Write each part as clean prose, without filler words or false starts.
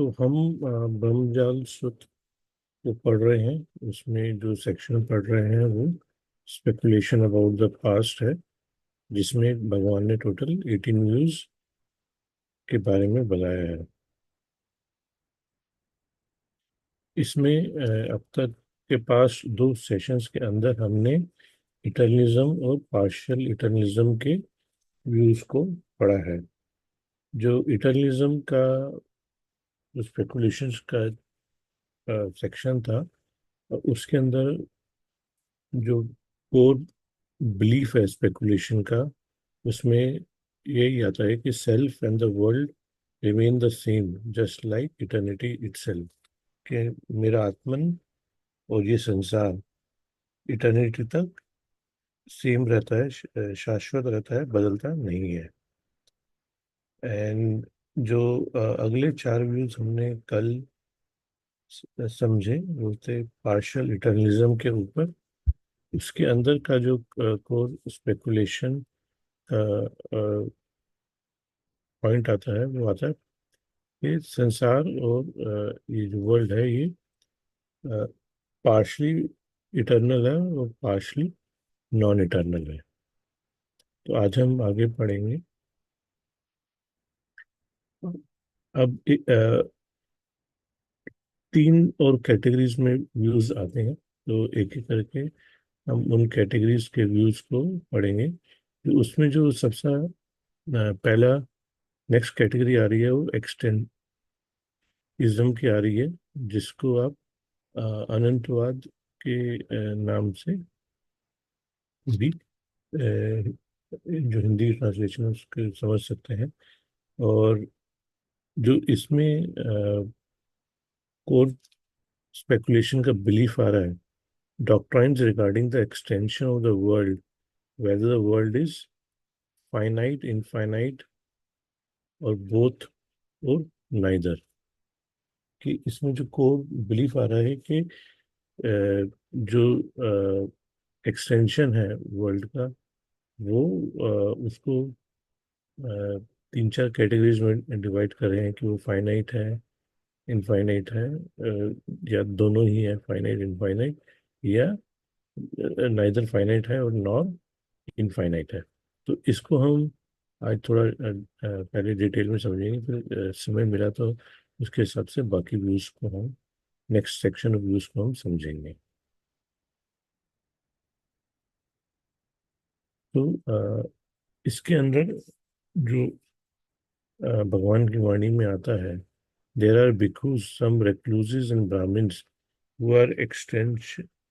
तो हम ब्रह्मजाल सूत्र को पढ़ रहे हैं। उसमें जो सेक्शन पढ़ रहे हैं वो स्पेकुलेशन अबाउट द पास्ट है, जिसमें भगवान ने टोटल 18 व्यूज के बारे में बताया है। इसमें अब तक के पास दो सेशंस के अंदर हमने इटर्निज्म और पार्शियल इटर्निज्म के व्यूज को पढ़ा है। जो इटर्निज्म का जो स्पेकुलेशंस का सेक्शन था, उसके अंदर जो कोर बिलीफ है स्पेकुलेशन का, उसमें यही आता है कि self and the world remain the same just like eternity itself. कि मेरा आत्मन और ये संसार इटर्निटी तक सेम रहता है, शाश्वत रहता है, बदलता नहीं है। एंड जो अगले चार व्यूज हमने कल समझे वो थे पार्शियल इटर्निज्म के ऊपर। उसके अंदर का जो कोर स्पेकुलेशन पॉइंट आता है वो आता है कि संसार और ये जो वर्ल्ड है ये पार्शली इटर्नल है और पार्शली नॉन इटर्नल है। तो आज हम आगे पढ़ेंगे। अब तीन और कैटेगरीज में व्यूज आते हैं, तो एक एक करके हम उन कैटेगरीज के व्यूज को पढ़ेंगे। तो उसमें जो सबसे पहला नेक्स्ट कैटेगरी आ रही है वो एक्सटेंटिज्म की आ रही है, जिसको आप अनंतवाद के नाम से भी जो हिंदी ट्रांसलेशन है उसके समझ सकते हैं। और जो इसमें कोर स्पेकुलेशन का बिलीफ आ रहा है, doctrines regarding the extension of the world, whether the world is finite infinite और बोथ और नाइदर। कि इसमें जो कोर बिलीफ आ रहा है कि जो एक्सटेंशन है वर्ल्ड का, वो उसको तीन चार कैटेगरीज में डिवाइड कर रहे हैं कि वो फाइनाइट है, इनफाइनाइट है, या दोनों ही है, फाइनाइट इनफाइनाइट, या नाइदर फाइनाइट है और नॉर इनफाइनाइट है। तो इसको हम आज थोड़ा पहले डिटेल में समझेंगे, फिर समय मिला तो उसके हिसाब से बाकी व्यूज को हम नेक्स्ट सेक्शन ऑफ व्यूज को हम समझेंगे। तो इसके अंदर जो भगवान की वाणी में आता है, there are bhikkhus, some recluses and brahmins who are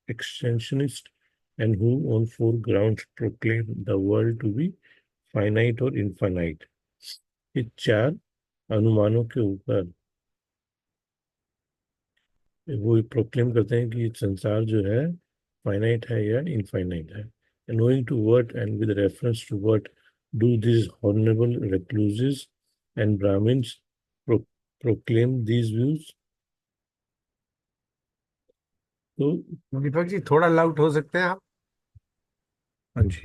extensionists and who on four grounds proclaim the world to be finite or infinite। ये चार अनुमानों के ऊपर वो प्रोक्लेम करते हैं कि संसार जो है फाइनाइट है या इनफाइनाइट है। Knowing to what and with reference to what do these honorable recluses and Brahmins pro proclaim these views? तो दीपक जी, थोड़ा लाउड हो सकते हैं आप? हाँ जी।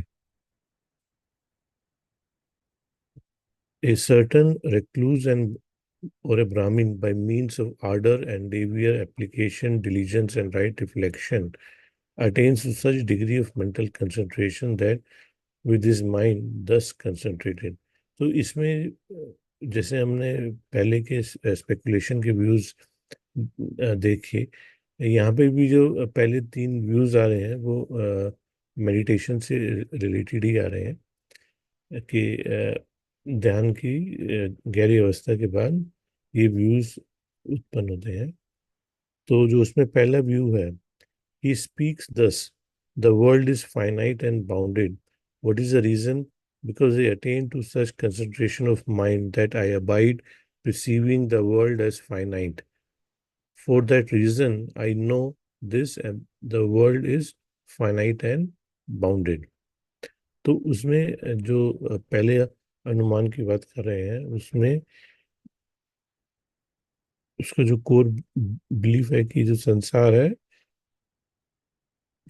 A certain recluse and or a Brahmin, by means of ardor and devious application, diligence and right reflection, attains to such degree of mental concentration that with his mind thus concentrated। तो इसमें जैसे हमने पहले के speculation के views देखे, यहाँ पे भी जो पहले तीन व्यूज आ रहे हैं वो मेडिटेशन से रिलेटेड ही आ रहे हैं। कि ध्यान की गहरी अवस्था के बाद ये व्यूज उत्पन्न होते हैं। तो जो उसमें पहला व्यू है, he speaks thus, the world is finite and bounded, what is the reason? Because they attain to such concentration of mind that I abide perceiving the world as finite, for that reason I know this and the world is finite and bounded। तो उसमें जो पहले अनुमान की बात कर रहे हैं, उसमें उसका जो कोर बिलीफ है कि जो संसार है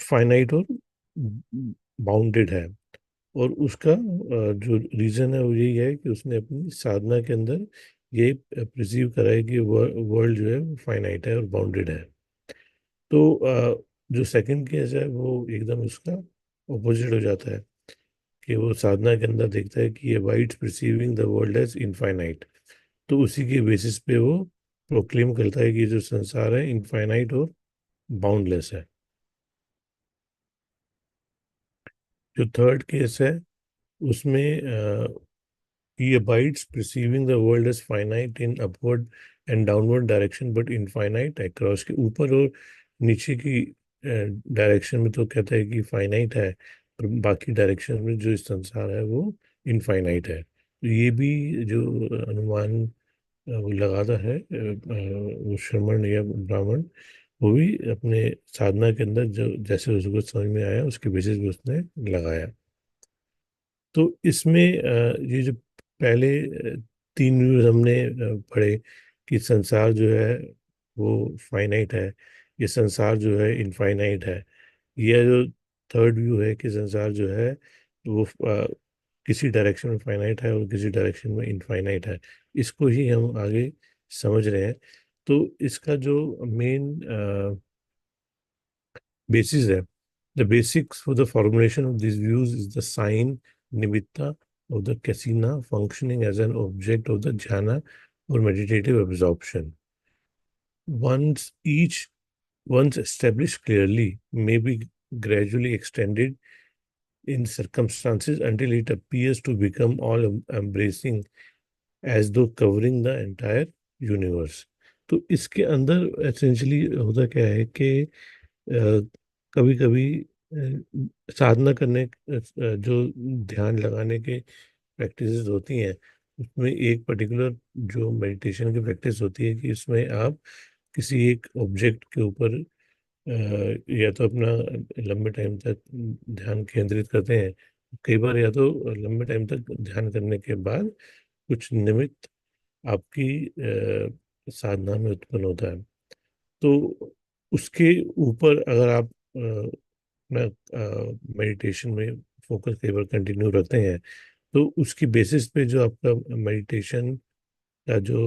फाइनाइट और बाउंडेड है। और उसका जो रीजन है वो यही है कि उसने अपनी साधना के अंदर ये प्रिसीव करा है कि वर्ल्ड जो है वो फाइनाइट है और बाउंडेड है। तो जो सेकंड केस है वो एकदम उसका ऑपोजिट हो जाता है, कि वो साधना के अंदर देखता है कि ये abides perceiving the world as infinite. तो उसी के बेसिस पे वो प्रोक्लेम करता है कि जो संसार है इनफाइनाइट और बाउंडलेस है। जो थर्ड केस है उसमें he abides perceiving the world as finite in upward and downward direction but infinite across, के ऊपर और नीचे की डायरेक्शन में तो कहता है कि फाइनाइट है, पर बाकी डायरेक्शन में जो इस संसार है वो इनफाइनाइट है। तो ये भी जो अनुमान वो लगाता है वो श्रमण या ब्राह्मण, वो भी अपने साधना के अंदर जो जैसे उसको समझ में आया उसके बेसिस पे उसने लगाया। तो इसमें ये जो पहले तीन व्यूज हमने पढ़े कि संसार जो है वो फाइनाइट है, ये संसार जो है इनफाइनाइट है। यह जो थर्ड व्यू है कि संसार जो है वो किसी डायरेक्शन में फाइनाइट है और किसी डायरेक्शन में इनफाइनाइट है, इसको ही हम आगे समझ रहे हैं। तो इसका जो मेन basis है, the basics for the formulation of these views is the sign nimitta of the kasina functioning as an object of the jhana or meditative absorption. Once each once established clearly may be gradually extended in circumstances until it appears to become all embracing, as though covering the entire universe. तो इसके अंदर essentially होता क्या है कि कभी कभी साधना करने जो ध्यान लगाने के प्रैक्टिसेस होती हैं, उसमें एक पर्टिकुलर जो मेडिटेशन की प्रैक्टिस होती है कि इसमें आप किसी एक ऑब्जेक्ट के ऊपर या तो अपना लंबे टाइम तक ध्यान केंद्रित करते हैं। कई बार या तो लंबे टाइम तक ध्यान करने के बाद कुछ निमित्त आपकी साधना में उत्पन्न होता है। तो उसके ऊपर अगर आप अपना मेडिटेशन में फोकस कई बार कंटिन्यू रखते हैं, तो उसकी बेसिस पे जो आपका मेडिटेशन का जो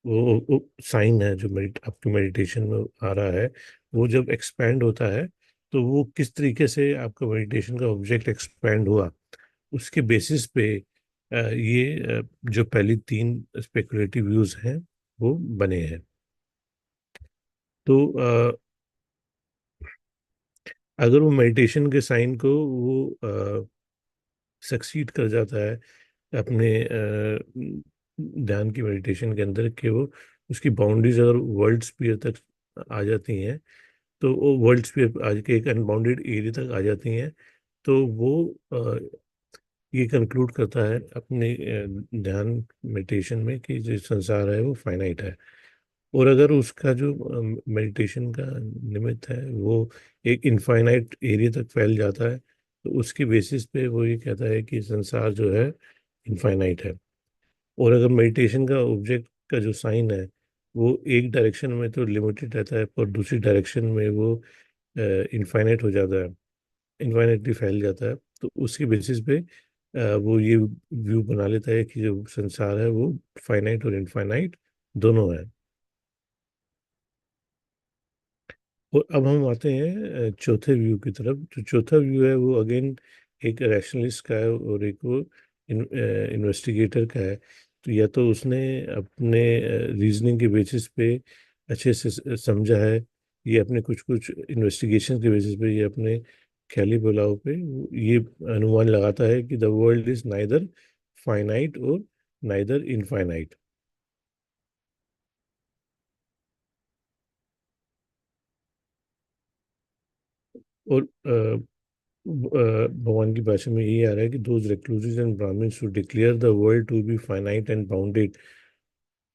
वो साइन है जो आपके मेडिटेशन में आ रहा है, वो जब एक्सपैंड होता है तो वो किस तरीके से आपका मेडिटेशन का ऑब्जेक्ट एक्सपैंड हुआ, उसके बेसिस पे जो पहली तीन स्पेकुलेटिव व्यूज हैं वो बने हैं। तो अगर वो मेडिटेशन के साइन को वो सक्सीड कर जाता है अपने ध्यान की मेडिटेशन के अंदर, कि वो उसकी बाउंड्रीज अगर वर्ल्ड स्पीयर तक आ जाती हैं, तो वो वर्ल्ड स्पीयर आज के एक अनबाउंडेड एरिया तक आ जाती हैं, तो वो अ, ये कंक्लूड करता है अपने ध्यान मेडिटेशन में कि जो संसार है वो फाइनाइट है। और अगर उसका जो मेडिटेशन का निमित्त है वो एक इनफाइनाइट एरिया तक फैल जाता है, तो उसके बेसिस पे वो ये कहता है कि संसार जो है इनफाइनाइट है। और अगर मेडिटेशन का ऑब्जेक्ट का जो साइन है वो एक डायरेक्शन में तो लिमिटेड रहता है, पर दूसरी डायरेक्शन में वो इनफाइनाइट हो जाता है, इनफाइनाइटली फैल जाता है, तो उसके बेसिस पे वो ये व्यू बना लेता है कि जो संसार है वो फाइनाइट और इनफाइनाइट दोनों है। और अब हम आते हैं चौथे व्यू की तरफ। जो चौथा व्यू है वो अगेन एक रैशनलिस्ट का है और एक वो इन्वेस्टिगेटर का है। तो या तो उसने अपने रीजनिंग के बेसिस पे अच्छे से समझा है, ये अपने कुछ कुछ इन्वेस्टिगेशन के बेसिस पे, ये अपने ख्याली पुलाव पे वो ये अनुमान लगाता है कि the world is neither finite और नाइदर इनफाइनाइट। और भगवान की भाषा में यही आ रहा है कि those recluses and Brahmins who declare the world to be finite and bounded,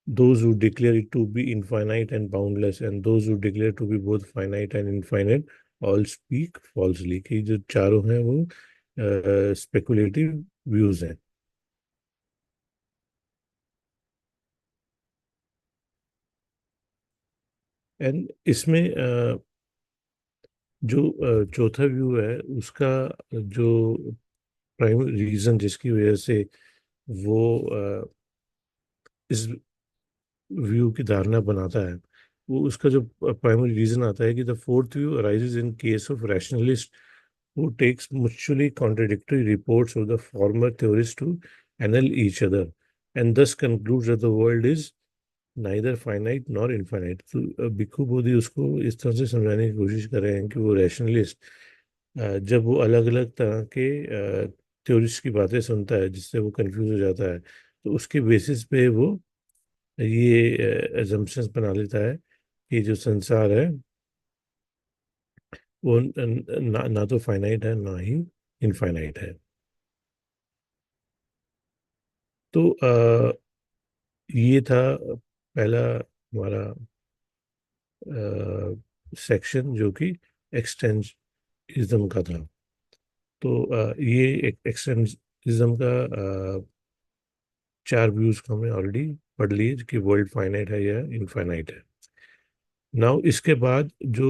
those who declare it to be infinite and boundless, and those who declare to be both finite and infinite, all speak falsely। कि जो चारों हैं वो speculative views हैं। And इसमें जो चौथा view है उसका जो प्राइमरी रीजन जिसकी वजह से वो इस व्यू की धारणा बनाता है, वो उसका जो प्राइमरी रीजन आता है कि the fourth view arises in case of rationalist who takes mutually contradictory reports of the former theories to annul each other and thus concludes that the world is neither finite nor infinite. तो भिक्खु बोधि उसको इस तरह से समझाने की कोशिश कर रहे हैं कि वो रैशनलिस्ट जब वो अलग अलग तरह के थ्योरीज की बातें सुनता है जिससे वो कंफ्यूज हो जाता है, तो उसके बेसिस पे वो ये एजम्पशंस बना लेता है कि जो संसार है वो ना तो फाइनाइट है ना ही इनफाइनाइट है। तो ये था पहला हमारा सेक्शन जो कि एक्सटेंशनिज्म का था। तो ये एक एक्सटेंशनिज्म का चार व्यूज को हमने ऑलरेडी पढ़ लिए कि वर्ल्ड फाइनाइट है या इनफाइनाइट है। नाउ इसके बाद जो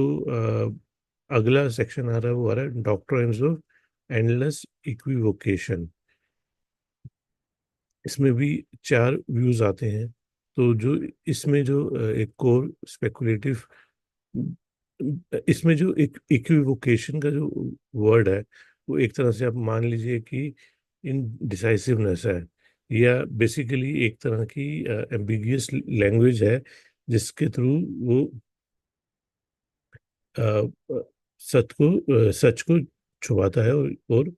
अगला सेक्शन आ रहा है वो आ रहा है डॉक्ट्रिन्स ऑफ एंडलेस इक्विवोकेशन। इसमें भी चार व्यूज आते हैं। तो जो इसमें जो एक कोर स्पेकुलेटिव, इसमें जो एक इक्विवोकेशन का जो वर्ड है वो एक तरह से आप मान लीजिए कि इन डिसाइसिवनेस है, या बेसिकली एक तरह की एम्बिगियस लैंग्वेज है जिसके थ्रू वो अ, अ, सच को छुपाता है, और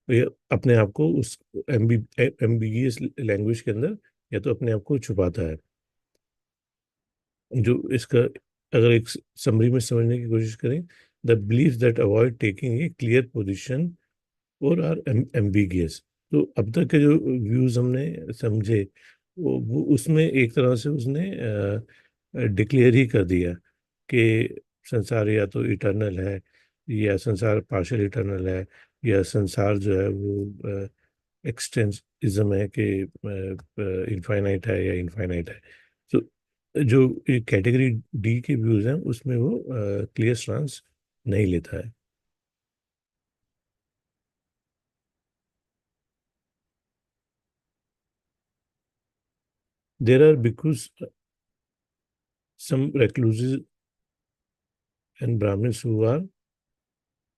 ये अपने आप को उस एम्बिगियस लैंग्वेज के अंदर या तो अपने आप को छुपाता है। जो इसका अगर एक समरी में समझने की कोशिश करें, the belief that avoid taking a clear position और आर एम्बिगियस। तो अब तक के जो व्यूज हमने समझे वो उसमें एक तरह से उसने डिक्लेयर ही कर दिया कि संसार या तो इटर्नल है, या संसार पार्शियल इटर्नल है, या संसार जो है वो एक्सटेंसिज्म है कि इनफाइनाइट है या इनफाइनाइट है। तो जो कैटेगरी डी के व्यूज हैं उसमें वो क्लियर स्टांस नहीं लेता है। There are because some recluses and Brahmins who are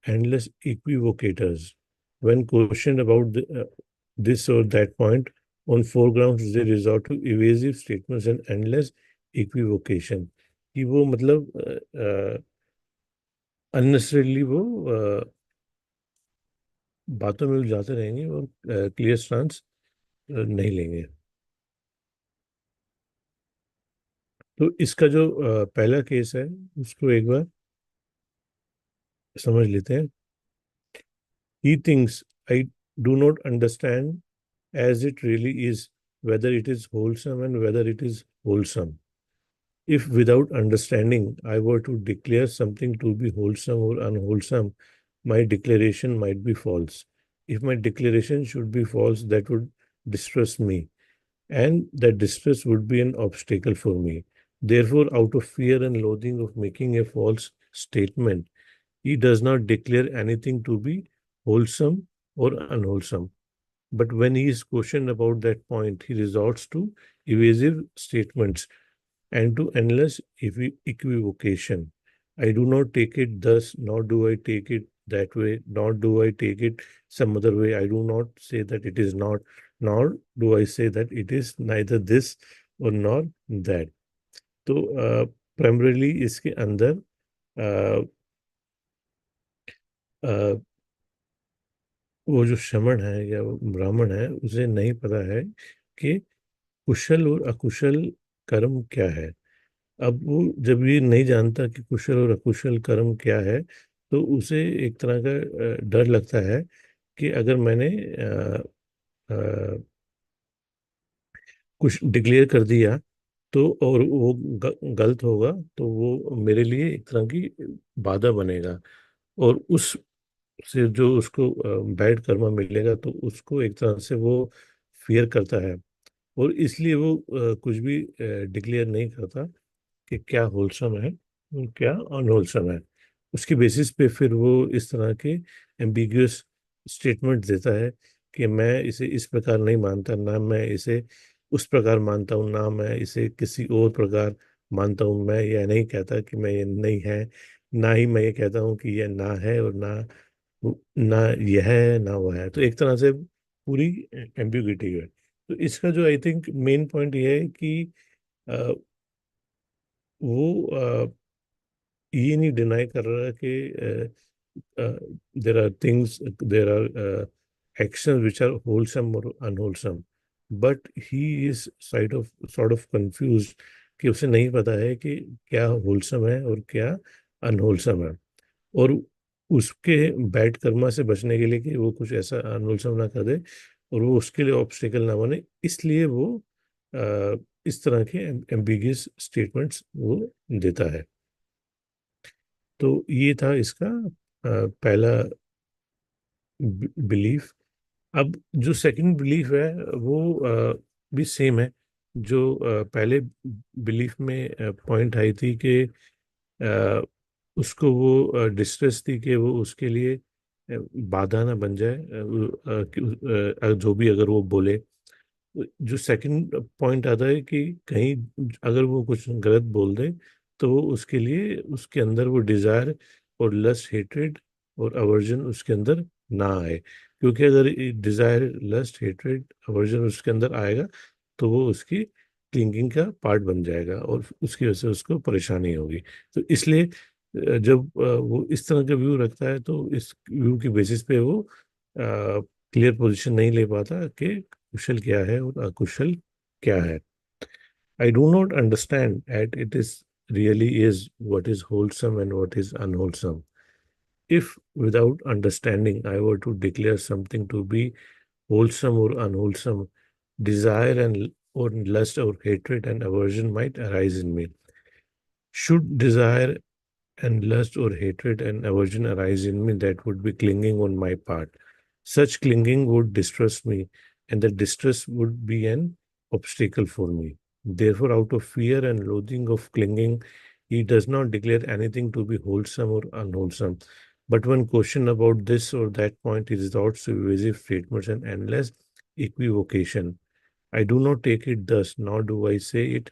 endless equivocators. When questioned about this or that point, on foregrounds they resort to evasive statements and endless equivocation। कि वो मतलब unnecessarily वो बातों में उलझाते रहेंगे और क्लियर स्टांस नहीं लेंगे। तो इसका जो पहला केस है उसको एक बार समझ लेते हैं। He thinks I do not understand as it really is, whether it is wholesome and whether it is wholesome. If without understanding I were to declare something to be wholesome or unwholesome, my declaration might be false. If my declaration should be false, that would distress me, and that distress would be an obstacle for me. Therefore, out of fear and loathing of making a false statement, he does not declare anything to be wholesome or unwholesome. But when he is questioned about that point, he resorts to evasive statements and to endless equivocation. I do not take it thus, nor do I take it that way, nor do I take it some other way. I do not say that it is not, nor do I say that it is neither this or nor that. तो primarily इसके अंदर अ, अ, वो जो श्रमण है या वो ब्राह्मण है उसे नहीं पता है कि कुशल और अकुशल कर्म क्या है। अब वो जब ये नहीं जानता कि कुशल और अकुशल कर्म क्या है, तो उसे एक तरह का डर लगता है कि अगर मैंने अ, कुछ डिक्लेयर कर दिया तो और वो गलत होगा तो वो मेरे लिए एक तरह की बाधा बनेगा, और उस से जो उसको बैड कर्मा मिलेगा तो उसको एक तरह से वो फियर करता है, और इसलिए वो कुछ भी डिक्लेयर नहीं करता कि क्या होलसम है और क्या अनहोलसम है। उसके बेसिस पे फिर वो इस तरह के एम्बिग्यूअस स्टेटमेंट देता है कि मैं इसे इस प्रकार नहीं मानता, ना मैं इसे उस प्रकार मानता हूँ, ना मैं इसे किसी और प्रकार मानता हूँ। मैं यह नहीं कहता कि मैं ये नहीं है, ना ही मैं ये कहता हूँ कि यह ना है, और ना यह है ना वह है। तो एक तरह से पूरी एम्बिग्यूटी है। तो इसका जो आई थिंक मेन पॉइंट ये है कि अ, वो ये नहीं डिनाई कर रहा कि there are things, there are actions which are wholesome or unwholesome, but he is sort of confused कि उसे नहीं पता है कि क्या wholesome है और क्या unwholesome है। और उसके बैड कर्मा से बचने के लिए कि वो कुछ ऐसा unwholesome ना कर दे और वो उसके लिए ऑब्स्टिकल ना बने, इसलिए वो इस तरह के एम्बिगियस स्टेटमेंट्स वो देता है। तो ये था इसका पहला बिलीफ। अब जो सेकंड बिलीफ है वो भी सेम है। जो पहले बिलीफ में पॉइंट आई थी कि अ, उसको वो डिस्ट्रेस थी कि वो उसके लिए बाधा ना बन जाए, जो भी अगर वो बोले। जो सेकंड पॉइंट आता है कि कहीं अगर वो कुछ गलत बोल दे तो वो उसके लिए उसके अंदर वो डिजायर और लस्ट, हेट्रेड और अवर्जन उसके अंदर ना आए। क्योंकि अगर डिजायर, लस्ट, हेट्रेड, अवर्जन उसके अंदर आएगा तो वो उसकी थिंकिंग का पार्ट बन जाएगा और उसकी वजह से उसको परेशानी होगी। तो इसलिए जब वो इस तरह का व्यू रखता है तो इस व्यू की बेसिस पे वो क्लियर पोजीशन नहीं ले पाता कि कुशल क्या है और अकुशल क्या है। I do not understand at it is really is what is wholesome and what is unwholesome. If without understanding I were to declare something to be wholesome or unwholesome, desire and or lust or hatred and aversion might arise in me. Should desire and lust or hatred and aversion arise in me, that would be clinging on my part. Such clinging would distress me, and the distress would be an obstacle for me. Therefore, out of fear and loathing of clinging, he does not declare anything to be wholesome or unwholesome. But when questioned about this or that point, he resorts to evasive statements and endless equivocation. I do not take it thus, nor do I say it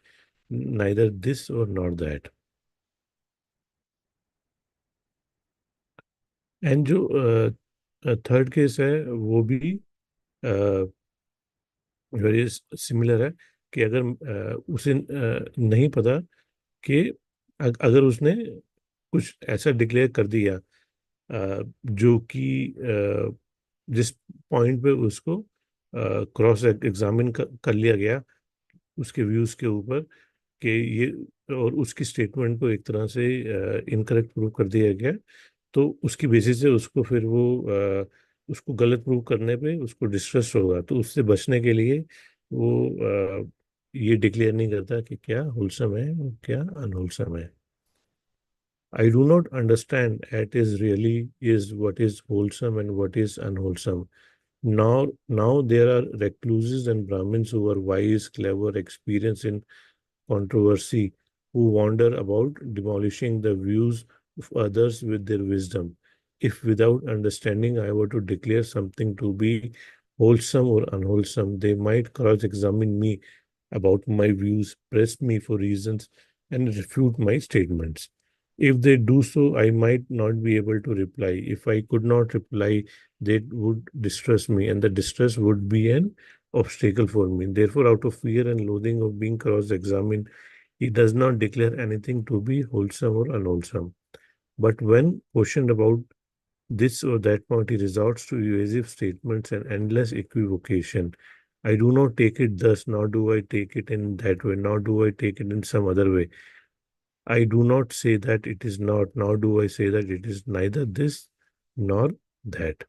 neither this or nor that. And जो third case है वो भी very similar है कि अगर उसे नहीं पता कि अगर उसने कुछ ऐसा डिक्लेयर कर दिया जो कि जिस पॉइंट पे उसको क्रॉस एग्जामिन कर लिया गया उसके व्यूज के ऊपर कि ये, और उसकी स्टेटमेंट को एक तरह से इनकरेक्ट प्रूव कर दिया गया, तो उसकी बेसिस से उसको फिर वो उसको गलत प्रूव करने पे उसको डिस्ट्रेस होगा। तो उससे बचने के लिए वो ये डिक्लेयर नहीं करता कि क्या होलसम है और क्या अनहोलसम है। I do not understand at is really is what is wholesome and what is unwholesome. Now there are recluses and Brahmins who are wise, clever, experienced in controversy, who wander about demolishing the views of others with their wisdom. If without understanding I were to declare something to be wholesome or unwholesome, they might cross examine me about my views, press me for reasons, and refute my statements. If they do so, I might not be able to reply. If I could not reply, they would distress me, and the distress would be an obstacle for me. Therefore, out of fear and loathing of being cross examined, he does not declare anything to be wholesome or unwholesome. But when questioned about this or that point, he resorts to evasive statements and endless equivocation. I do not take it thus, nor do I take it in that way, nor do I take it in some other way. I do not say that it is not, nor do I say that it is neither this nor that.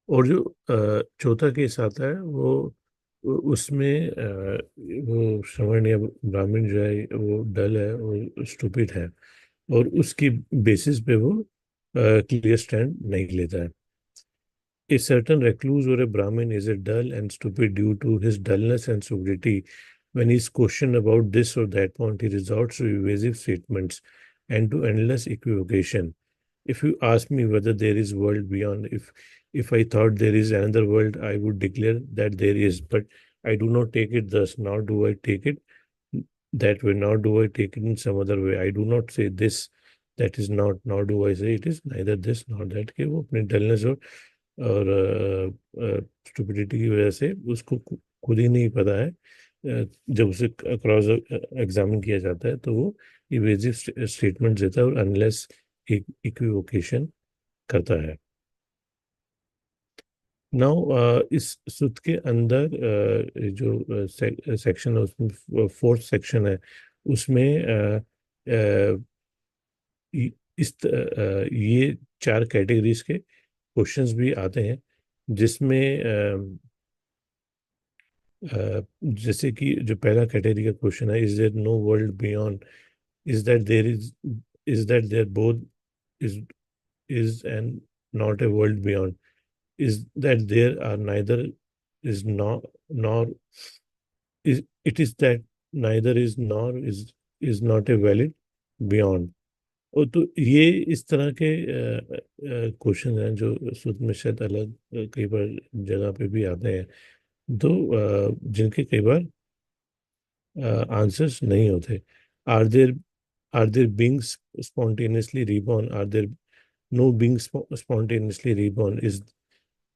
और जो चौथा case आता है उसमें वो श्रवण या ब्राह्मण जो है वो डल है, वो स्टूपिड है, और उसकी बेसिस पे वो क्लियर स्टैंड नहीं लेता है। A certain recluse or a Brahmin is a dull and stupid due to his dullness and stupidity. When he is questioned about this or that point, he resorts to evasive statements and to endless equivocation. If you ask me whether there is world beyond, if If I thought there is another world, I would declare that there is, but I do not take it thus, nor do I take it that way, nor do I take it in some other way. I do not say this, that is not, nor do I say it is neither this nor that, कि वो अपनी dullness और stupidity की वजह से उसको खुद ही नहीं पता है। जब उसे क्रॉस एग्जामिन किया जाता है तो वो इवेजिव स्टेटमेंट देता है और अनलेस एक इक्विवोकेशन करता है। नाउ इस सूत्र के अंदर जो सेक्शन है उसमें फोर्थ सेक्शन है उसमें ये चार कैटेगरीज के क्वेश्चंस भी आते हैं जिसमें जैसे कि जो पहला कैटेगरी का क्वेश्चन है, is there no world beyond, is that there is that there both is is and not a world beyond, is that there are neither is nor is it is that neither is nor is not a valid beyond। और तो ये इस तरह के question हैं जो सूत्र में शायद अलग कई बार जगह पे भी आते हैं, तो जिनके कई बार आंसर्स नहीं होते। Are there are there beings spontaneously reborn, are there no being spontaneously reborn,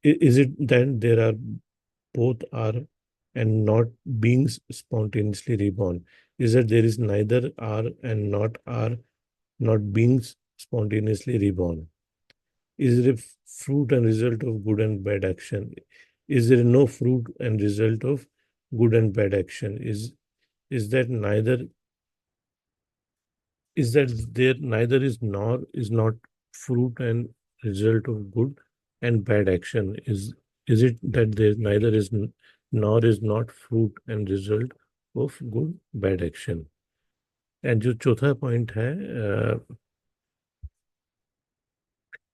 is it that there are both are and not beings spontaneously reborn? Is that there is neither are and not are not beings spontaneously reborn? Is it a fruit and result of good and bad action? Is there no fruit and result of good and bad action? Is that neither is that there neither is nor is not fruit and result of good and bad action? Is it that there neither is nor is not fruit and result of good bad action? And जो चौथा point है,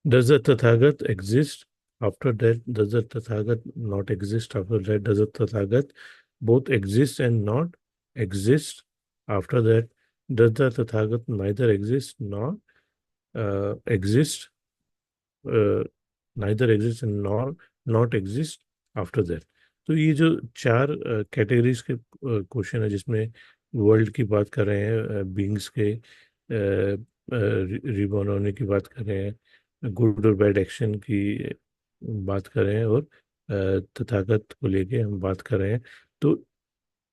does the Tathagat exist after that? Does the Tathagat not exist after that? Does the Tathagat both exist and not exist after that? Does the Tathagat neither exist nor exist, neither exist and nor not exist after that? तो ये जो चार categories के question है जिसमें world की बात कर रहे हैं, बीइंग्स के रिबॉर्न होने की बात कर रहे हैं, गुड और बैड एक्शन की बात कर रहे हैं, और तथागत को लेके हम बात कर रहे हैं, तो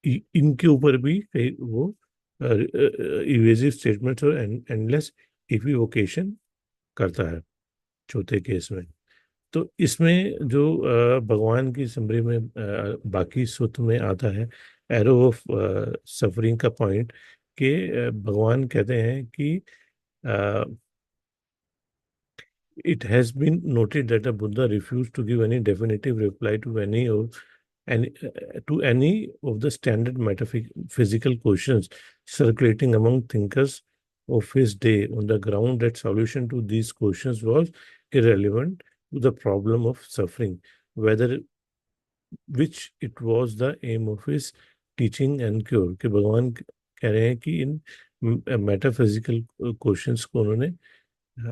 इनके ऊपर भी कई वो इवेजिव स्टेटमेंट्स और एंडलेस इक्विवोकेशन करता है चौथे केस में। तो इसमें जो भगवान की समरी में बाकी सूत्र में आता है एरो ऑफ सफरिंग का पॉइंट, कि भगवान कहते हैं कि it has been noted that the Buddha refused to give any definitive reply to any of the standard metaphysical questions circulating among thinkers of his day, on the ground that solution to these questions was irrelevant to the problem of suffering, whether which it was the aim of his teaching and cure। कि भगवान कह रहे हैं कि इन metaphysical questions को उन्होंने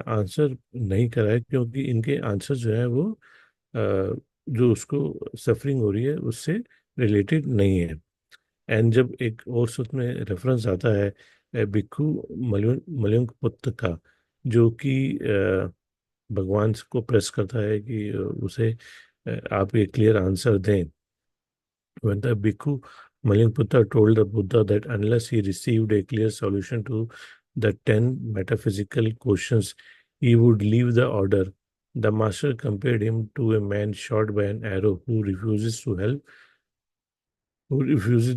answer नहीं करा है, क्योंकि इनके आंसर जो है वो जो उसको सफरिंग हो रही है उससे रिलेटेड नहीं है। एंड जब एक और सूत्र में रेफरेंस आता है भिक्खु मलयुंग पुत्र का, जो कि भगवान को प्रेस करता है कि उसे आप एक क्लियर आंसर दें। When the Bhikkhu Malingputta told the Buddha that unless he received a clear solution to the 10 metaphysical questions, he would leave the order, the master compared him to a man shot by an arrow who refuses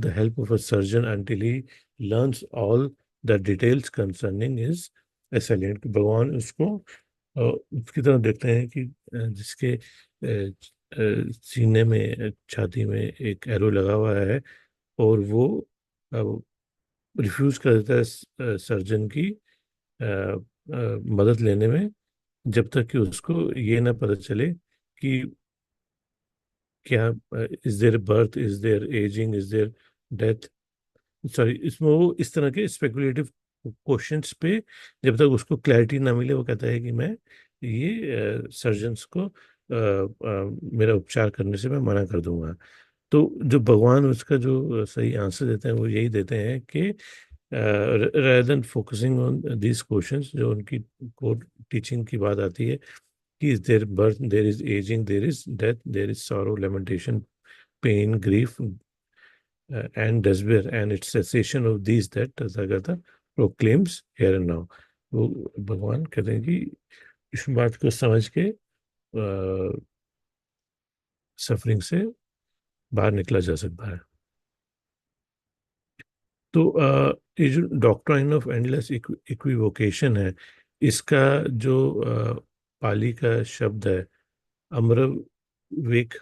the help of a surgeon until he learns all the details concerning his assailant। भगवान उसको उसकी तरह देखते हैं कि जिसके सीने में छाती में एक एरो लगा हुआ है, और वो रिफ्यूज कर देता है सर्जन की मदद लेने में, जब तक कि उसको ये ना पता चले कि क्या is there birth, is there ageing, is there death. Sorry, इसमें वो इस तरह के स्पेकुलेटिव क्वेश्चंस पे जब तक उसको क्लैरिटी ना मिले, वो कहता है कि मैं ये सर्जन्स को मेरा उपचार करने से मैं मना कर दूंगा। तो जो भगवान उसका जो सही आंसर देते हैं वो यही देते हैं कि rather than focusing on these questions, जो उनकी कोर टीचिंग की बात आती है कि is there birth, there is aging, there is death, there is sorrow, lamentation, pain, grief, and despair, and its cessation of these that Tathagata proclaims here and now। वो भगवान कहते हैं कि इस बात को समझ के सफरिंग से बाहर निकला जा सकता है। तो ये जो डॉक्ट्राइन ऑफ एंडलेस इक्विवोकेशन है, इसका जो पाली का शब्द है अमर विवेक,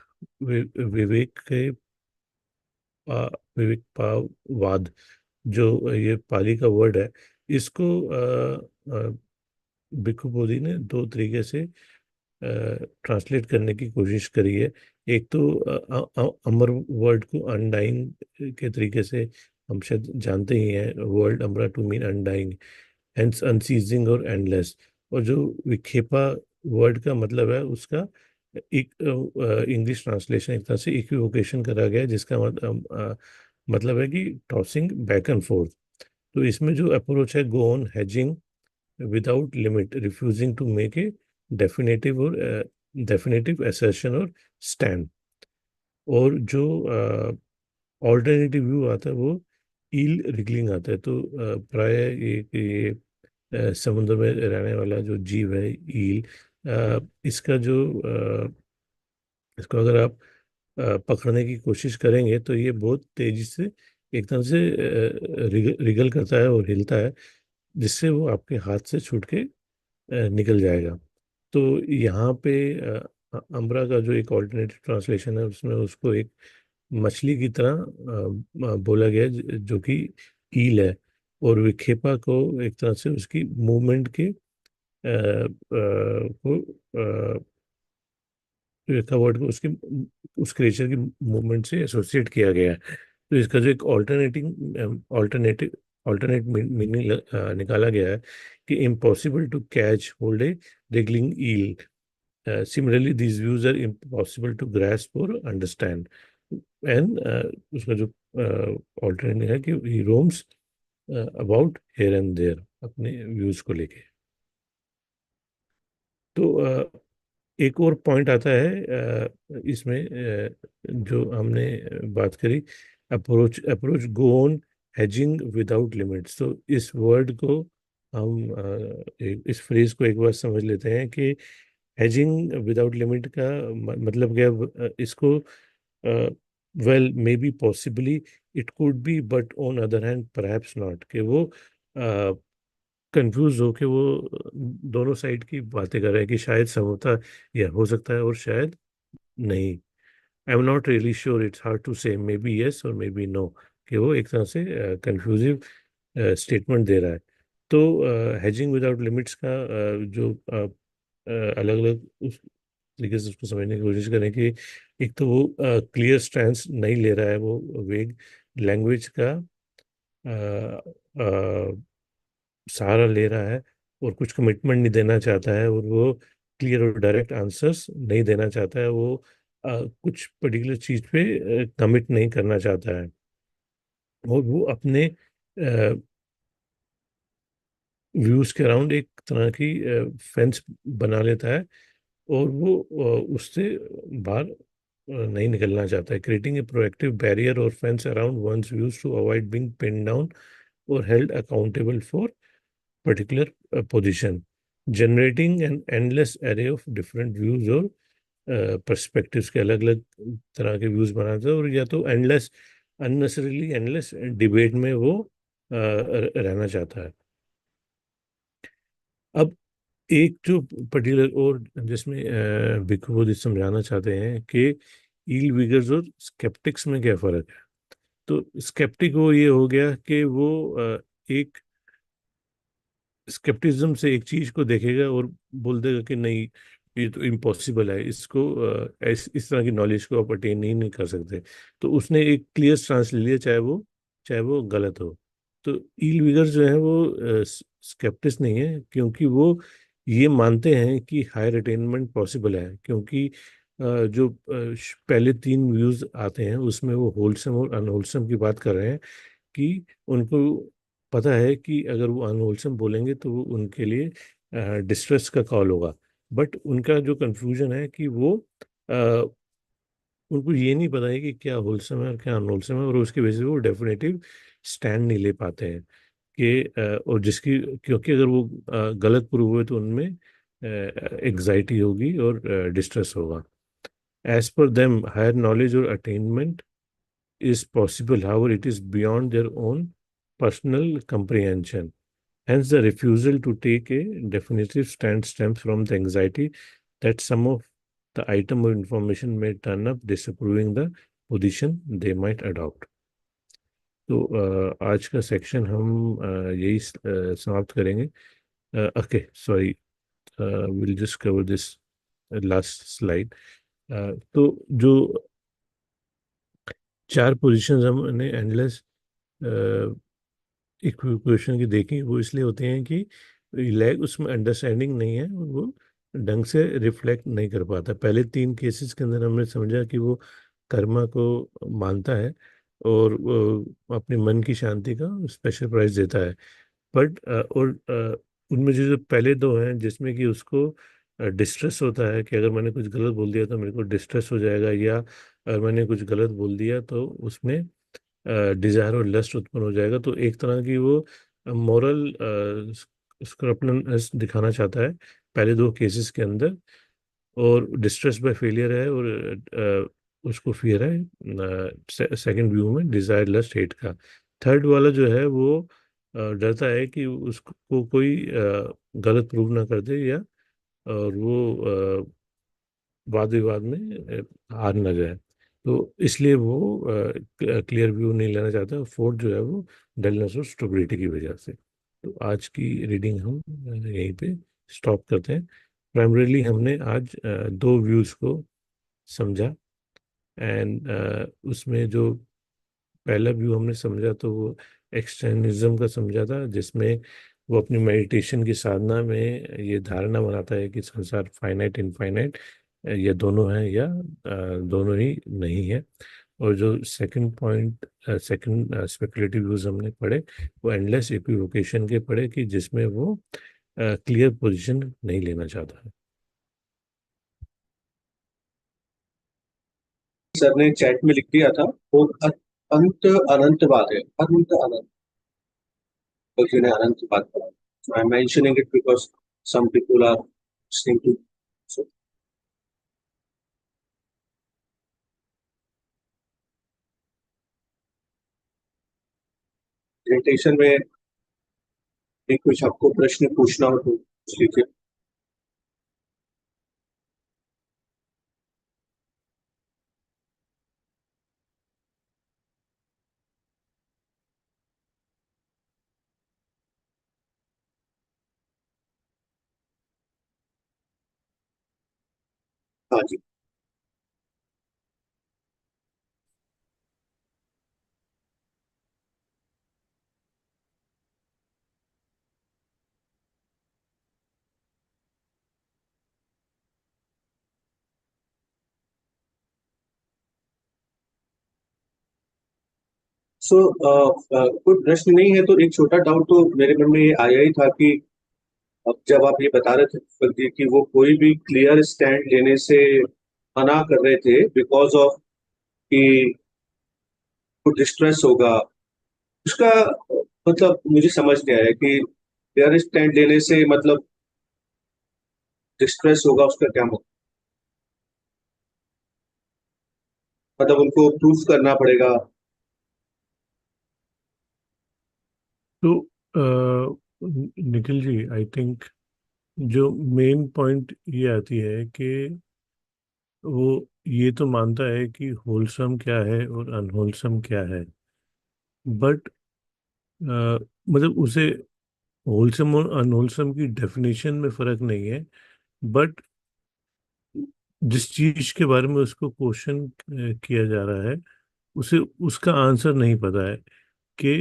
विवेक के विवेक पावाद, जो ये पाली का वर्ड है, इसको भिक्खु बोधि ने दो तरीके से ट्रांसलेट करने की कोशिश करी है। एक तो अमर वर्ड को अनडाइंग के तरीके से हम शायद जानते ही हैं, world amara to mean undying, hence unceasing और एंडलेस। और जो विखेपा वर्ड का मतलब है उसका एक इंग्लिश ट्रांसलेशन एक तरह से इक्विवोकेशन करा गया है, जिसका मतलब है कि टॉसिंग बैक एंड फोर्थ। तो इसमें जो अप्रोच है, go on hedging without limit, refusing to make a definitive और डेफिनेटिव असर्शन और स्टैंड। और जो ऑल्टरनेटिव व्यू आता है वो ईल रिगलिंग आता है। तो प्राय ये समुद्र में रहने वाला जो जीव है ईल, इसका जो इसको अगर आप पकड़ने की कोशिश करेंगे तो ये बहुत तेजी से एक तरह से रिगल करता है और हिलता है, जिससे वो आपके हाथ से छूट के निकल जाएगा। तो यहाँ पे अम्ब्रा का जो एक ऑल्टरनेटिव ट्रांसलेशन है उसमें उसको एक मछली की तरह बोला गया है, जो कि ईल है। और विखेपा को एक तरह से उसकी मूवमेंट के को विखेपा वर्ड को उसके उस क्रिएचर की मूवमेंट से एसोसिएट किया गया है। तो इसका जो एक ऑल्टरनेटिव ऑल्टरनेट मीनिंग निकाला गया है कि impossible to catch hold a wriggling eel। Similarly, these views are impossible to grasp or understand। And उसका जो ऑल्टरनेटिव है कि he roams about here and there अपने व्यूज को लेके। तो एक और पॉइंट आता है इसमें, जो हमने बात करी, approach approach go on hedging without limits. तो इस वर्ड को हम इस फ्रेज को एक बार समझ लेते हैं कि हेजिंग विदाउट लिमिट का मतलब क्या है। इसको well may be possibly, it could be, but on other hand perhaps not, कि वो कंफ्यूज हो के वो दोनों साइड की बातें कर रहे हैं कि शायद समझौता यह हो सकता है और शायद नहीं। I am not really sure, it's hard to say, may be yes और मे बी नो, कि वो एक तरह से कंफ्यूजिव स्टेटमेंट दे रहा है। तो हेजिंग विदाउट लिमिट्स का जो अलग अलग उस तरीके से उसको समझने की कोशिश करें कि एक तो वो क्लियर स्टैंस नहीं ले रहा है, वो वेग लैंग्वेज का सहारा ले रहा है और कुछ कमिटमेंट नहीं देना चाहता है, और वो क्लियर और डायरेक्ट आंसर्स नहीं देना चाहता है। वो कुछ पर्टिकुलर चीज पे कमिट नहीं करना चाहता है, और वो अपने व्यूज के अराउंड एक तरह की फेंस बना लेता है, और वो उससे बाहर नहीं निकलना चाहता है। क्रिएटिंग ए प्रोएक्टिव बैरियर और fence around one's views to avoid being pin down और held accountable for particular position, generating an endless array of different views और perspectives के अलग अलग तरह के व्यूज बनाते हैं। और या तो एंडलेस, अननेसेसरीली एंडलेस डिबेट में वो रहना चाहता है। अब एक जो पर्टिकुलर और जिसमें भिक्खु बुद्ध समझाना चाहते हैं कि ईल विगर्स और स्केप्टिक्स में क्या फर्क है। तो स्केप्टिक वो ये हो गया कि वो एक स्केप्टिज्म से एक चीज को देखेगा और बोल देगा कि नहीं, ये तो इम्पॉसिबल है, इसको इस तरह की नॉलेज को आप अटेन नहीं कर सकते। तो उसने एक क्लियर स्टांस ले लिया, चाहे वो गलत हो। तो ईल विगर जो है वो स्केप्टिस नहीं है, क्योंकि वो ये मानते हैं कि हायर अटेनमेंट पॉसिबल है, क्योंकि जो पहले तीन व्यूज आते हैं उसमें वो होलसम और अनहोलसम की बात कर रहे हैं, कि उनको पता है कि अगर वो अनहोलसम बोलेंगे तो वो उनके लिए डिस्ट्रेस का कॉल होगा। बट उनका जो कंफ्यूजन है कि वो अ, उनको ये नहीं पता है कि क्या होलसम है और क्या अनहोलसम है, और उसकी वजह से वो डेफिनेटिव स्टैंड नहीं ले पाते हैं कि और जिसकी, क्योंकि अगर वो गलत प्रूव हुए तो उनमें एग्जाइटी होगी और डिस्ट्रेस होगा। As per them higher knowledge और attainment is possible, however, it is beyond their own personal comprehension. Hence, the refusal to take a definitive stand stems from the anxiety that some of the item of information may turn up disapproving the position they might adopt. तो आज का section हम यही समाप्त करेंगे। Okay, sorry, will just cover this last slide. तो जो चार पोजीशंस हमने एंडलेस इक्वेशन की देखी, वो इसलिए होते हैं कि लैग उसमें अंडरस्टैंडिंग नहीं है और वो ढंग से रिफ्लेक्ट नहीं कर पाता। पहले तीन केसेस के अंदर हमने समझा कि वो कर्मा को मानता है और वो अपने मन की शांति का स्पेशल प्राइज देता है। बट उनमें जो जो पहले दो हैं जिसमें कि उसको डिस्ट्रेस होता है कि अगर मैंने कुछ गलत बोल दिया तो मेरे को डिस्ट्रेस हो जाएगा, या अगर मैंने कुछ गलत बोल दिया तो उसमें डिजायर और लस्ट उत्पन्न हो जाएगा। तो एक तरह की वो मॉरल स्क्रप्टनेस दिखाना चाहता है पहले दो केसेस के अंदर। और डिस्ट्रेस बाय फेलियर है, और उसको फियर है सेकंड व्यू में डिजायर लस्ट हेट का। थर्ड वाला जो है वो डरता है कि उसको कोई गलत प्रूव ना कर दे, या और वो वाद विवाद में हार ना जाए। तो इसलिए वो क्लियर व्यू नहीं लेना चाहता। फोर्थ जो है वो डलनेस और स्टेबिलिटी की वजह से। तो आज की रीडिंग हम यहीं पे स्टॉप करते हैं। प्राइमरीली हमने आज दो व्यूज को समझा। एंड उसमें जो पहला व्यू हमने समझा तो वो एक्सटर्निज्म का समझा था, जिसमें वो अपनी मेडिटेशन की साधना में ये धारणा बनाता है कि संसार फाइनाइट इनफाइनाइट ये दोनों हैं, या दोनों ही नहीं है। और जो second point, second speculative views हमने पढ़े, वो एंडलेस इक्विवोकेशन के पढ़े, कि जिसमें वो क्लियर पोजीशन नहीं लेना चाहता है। सर ने चैट में लिख दिया था वो अंत अनंतवाद है, अनंत अनंत, तो जिन्हें अनंत बात करा। So I'm mentioning it because some people are listening to. So presentation में एक कुछ आपको प्रश्न पूछना हो तो पूछ लीजिए। हाँ जी। सो कोई प्रश्न नहीं है तो एक छोटा डाउट तो मेरे मन में ये आया ही था कि अब जब आप ये बता रहे थे दीपक जी कि वो कोई भी क्लियर स्टैंड लेने से मना कर रहे थे बिकॉज ऑफ कि वो डिस्ट्रेस होगा, उसका मतलब मुझे समझ नहीं आया कि क्लियर स्टैंड लेने से मतलब डिस्ट्रेस होगा, उसका क्या मतलब उनको प्रूफ करना पड़ेगा। तो निखिल जी, आई थिंक जो मेन पॉइंट ये आती है कि वो ये तो मानता है कि होलसम क्या है और अनहोलसम क्या है। बट मतलब उसे होलसम और अनहोलसम की डेफिनेशन में फर्क नहीं है। बट जिस चीज के बारे में उसको क्वेश्चन किया जा रहा है, उसे उसका आंसर नहीं पता है कि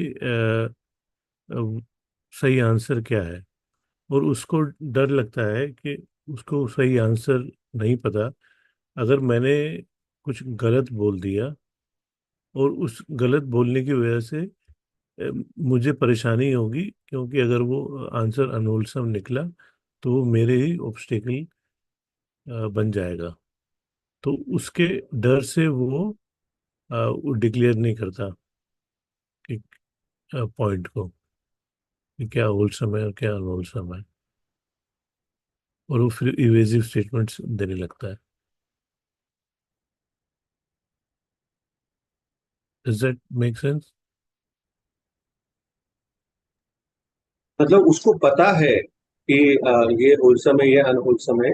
सही आंसर क्या है। और उसको डर लगता है कि उसको सही आंसर नहीं पता। अगर मैंने कुछ गलत बोल दिया और उस गलत बोलने की वजह से मुझे परेशानी होगी, क्योंकि अगर वो आंसर अनहोलसम निकला तो वो मेरे ही ऑब्स्टेकल बन जाएगा। तो उसके डर से वो डिक्लेयर नहीं करता कि पॉइंट को, कि क्या होलसम है और क्या अनहोलसम है, और वो फिर इवेजिव स्टेटमेंट्स देने लगता है। Does that make sense? मतलब उसको पता है कि ये होलसम है, ये अनहोलसम है,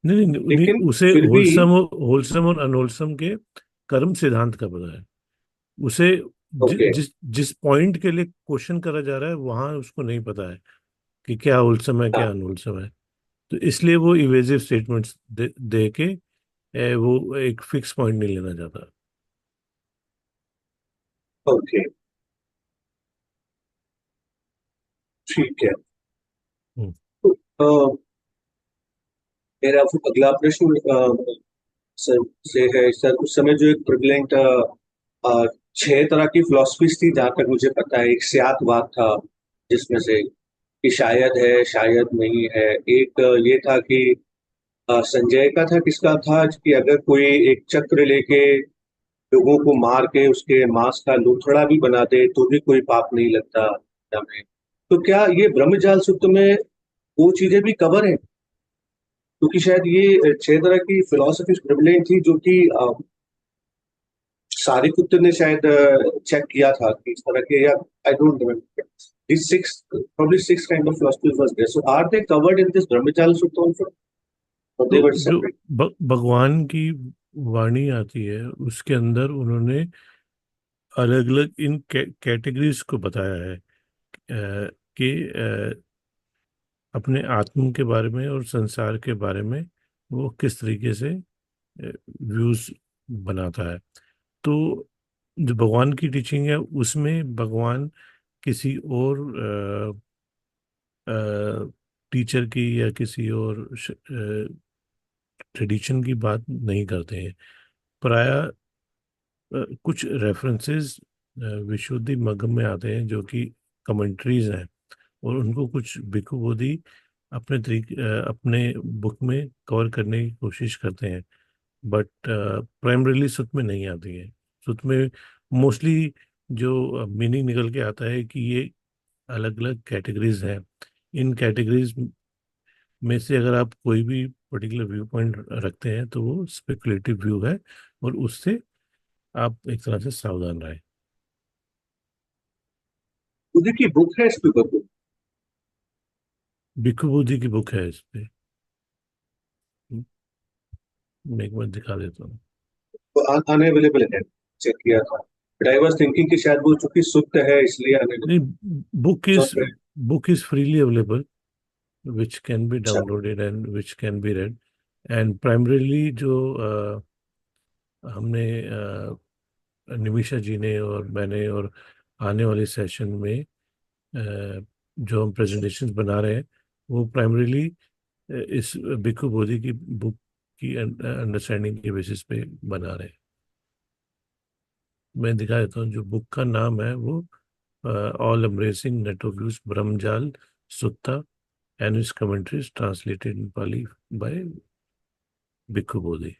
नहीं नहीं नहीं नहीं, लेकिन उसे फिर भी। होलसम और अनहोलसम के कर्म सिद्धांत का पता है उसे। ओके। जिस जिस पॉइंट के लिए क्वेश्चन करा जा रहा है वहां उसको नहीं पता है कि क्या होलसम है क्या अनहोलसम है। तो इसलिए वो इवेजिव स्टेटमेंट्स दे के वो एक फिक्स पॉइंट नहीं लेना चाहता। ओके, ठीक है। हम्म। तो, मेरा अगला प्रश्न सर से है। सर, उस समय जो एक प्रिवलेंट 6 तरह की फिलोसफीज थी, जहाँ तक मुझे पता है। एक स्यातवाद था, जिसमें से कि शायद है, शायद नहीं है। एक ये था कि संजय का था, किसका था, कि अगर कोई एक चक्र लेके लोगों को मार के उसके मांस का लोथड़ा भी बना दे तो भी कोई पाप नहीं लगता हमें। तो क्या ये ब्रह्मजाल सूत्र में वो चीजें भी कवर है? क्योंकि शायद ये 6 तरह की फिलोसफी प्रिवलेंट थी, जो कि सारिपुत्र ने शायद चेक किया था कि इस तरह के, या I don't remember, these six, probably six kind of philosophies was there. So are they covered in this Brahmacharya Sutta also, or they तो were जो separate? भगवान की वाणी आती है उसके अंदर उन्होंने अलग अलग इन कैटेगरीज को बताया है, कि अपने आत्म के बारे में और संसार के बारे में वो किस तरीके से व्यूज बनाता है। तो जो भगवान की टीचिंग है उसमें भगवान किसी और टीचर की या किसी और ट्रेडिशन की बात नहीं करते हैं। प्राय कुछ रेफरेंसेस विशुद्धि मगम में आते हैं जो कि कमेंट्रीज हैं, और उनको कुछ भिक्खु बोधि अपने बुक में कवर करने की कोशिश करते हैं। बट प्राइमरीली सुत में नहीं आती है। सुत में मोस्टली जो मीनिंग निकल के आता है कि ये अलग अलग कैटेगरीज हैं। इन कैटेगरीज में से अगर आप कोई भी पर्टिकुलर व्यू पॉइंट रखते हैं तो वो स्पेकुलेटिव व्यू है, और उससे आप एक तरह से सावधान रहें। खुद की बुक है इस पेपर को? भिक्खु बोधि की बुक है इस पे। मैं एक बार दिखा देता हूँ। तो अनअवेलेबल है, चेक किया था, बट आई वाज थिंकिंग कि शायद वो चूंकि सुप्त है इसलिए अनअवेलेबल। नहीं, book is software. Book is freely available, which can be अच्छा। downloaded and which can be read. And primarily जो हमने निमिषा जी ने और मैंने और आने वाले सेशन में जो हम प्रेजेंटेशंस बना रहे हैं वो प्राइमरीली इस भिक्खु बोधि की बुक की अंडरस्टैंडिंग के बेसिस पे बना रहे हैं। मैं दिखा देता हूँ। जो बुक का नाम है वो all embracing network Brahmajala Sutta and its commentaries translated in Pali by Bhikkhu Bodhi.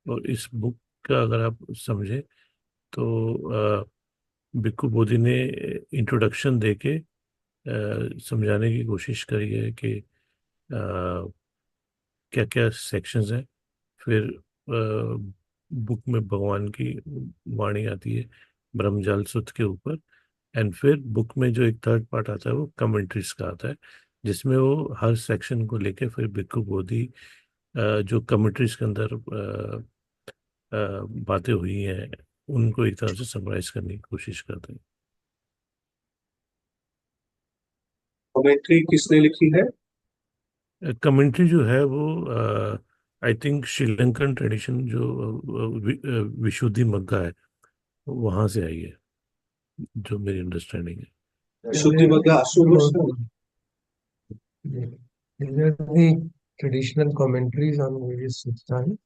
और इस बुक का अगर आप समझें तो भिक्खु बोधि ने इंट्रोडक्शन देके समझाने की कोशिश करी है कि क्या क्या सेक्शंस हैं। फिर बुक में भगवान की वाणी आती है ब्रह्मजाल सुत के ऊपर। एंड फिर बुक में जो एक थर्ड पार्ट आता है वो कमेंट्रीज का आता है, जिसमें वो हर सेक्शन को लेके फिर भिक्खु बोधि जो कमेंट्रीज के अंदर बातें हुई हैं उनको एक तरह से समराइज करने की कोशिश करते कमेंट्री किसने लिखी है? हैं। कमेंट्री जो है वो आई थिंक श्रीलंकन ट्रेडिशन जो विशुद्धि मग्गा है वहां से आई है, जो मेरी अंडरस्टैंडिंग है। शुद्धि मग्गा Ashok. These are the traditional commentaries on various suttas,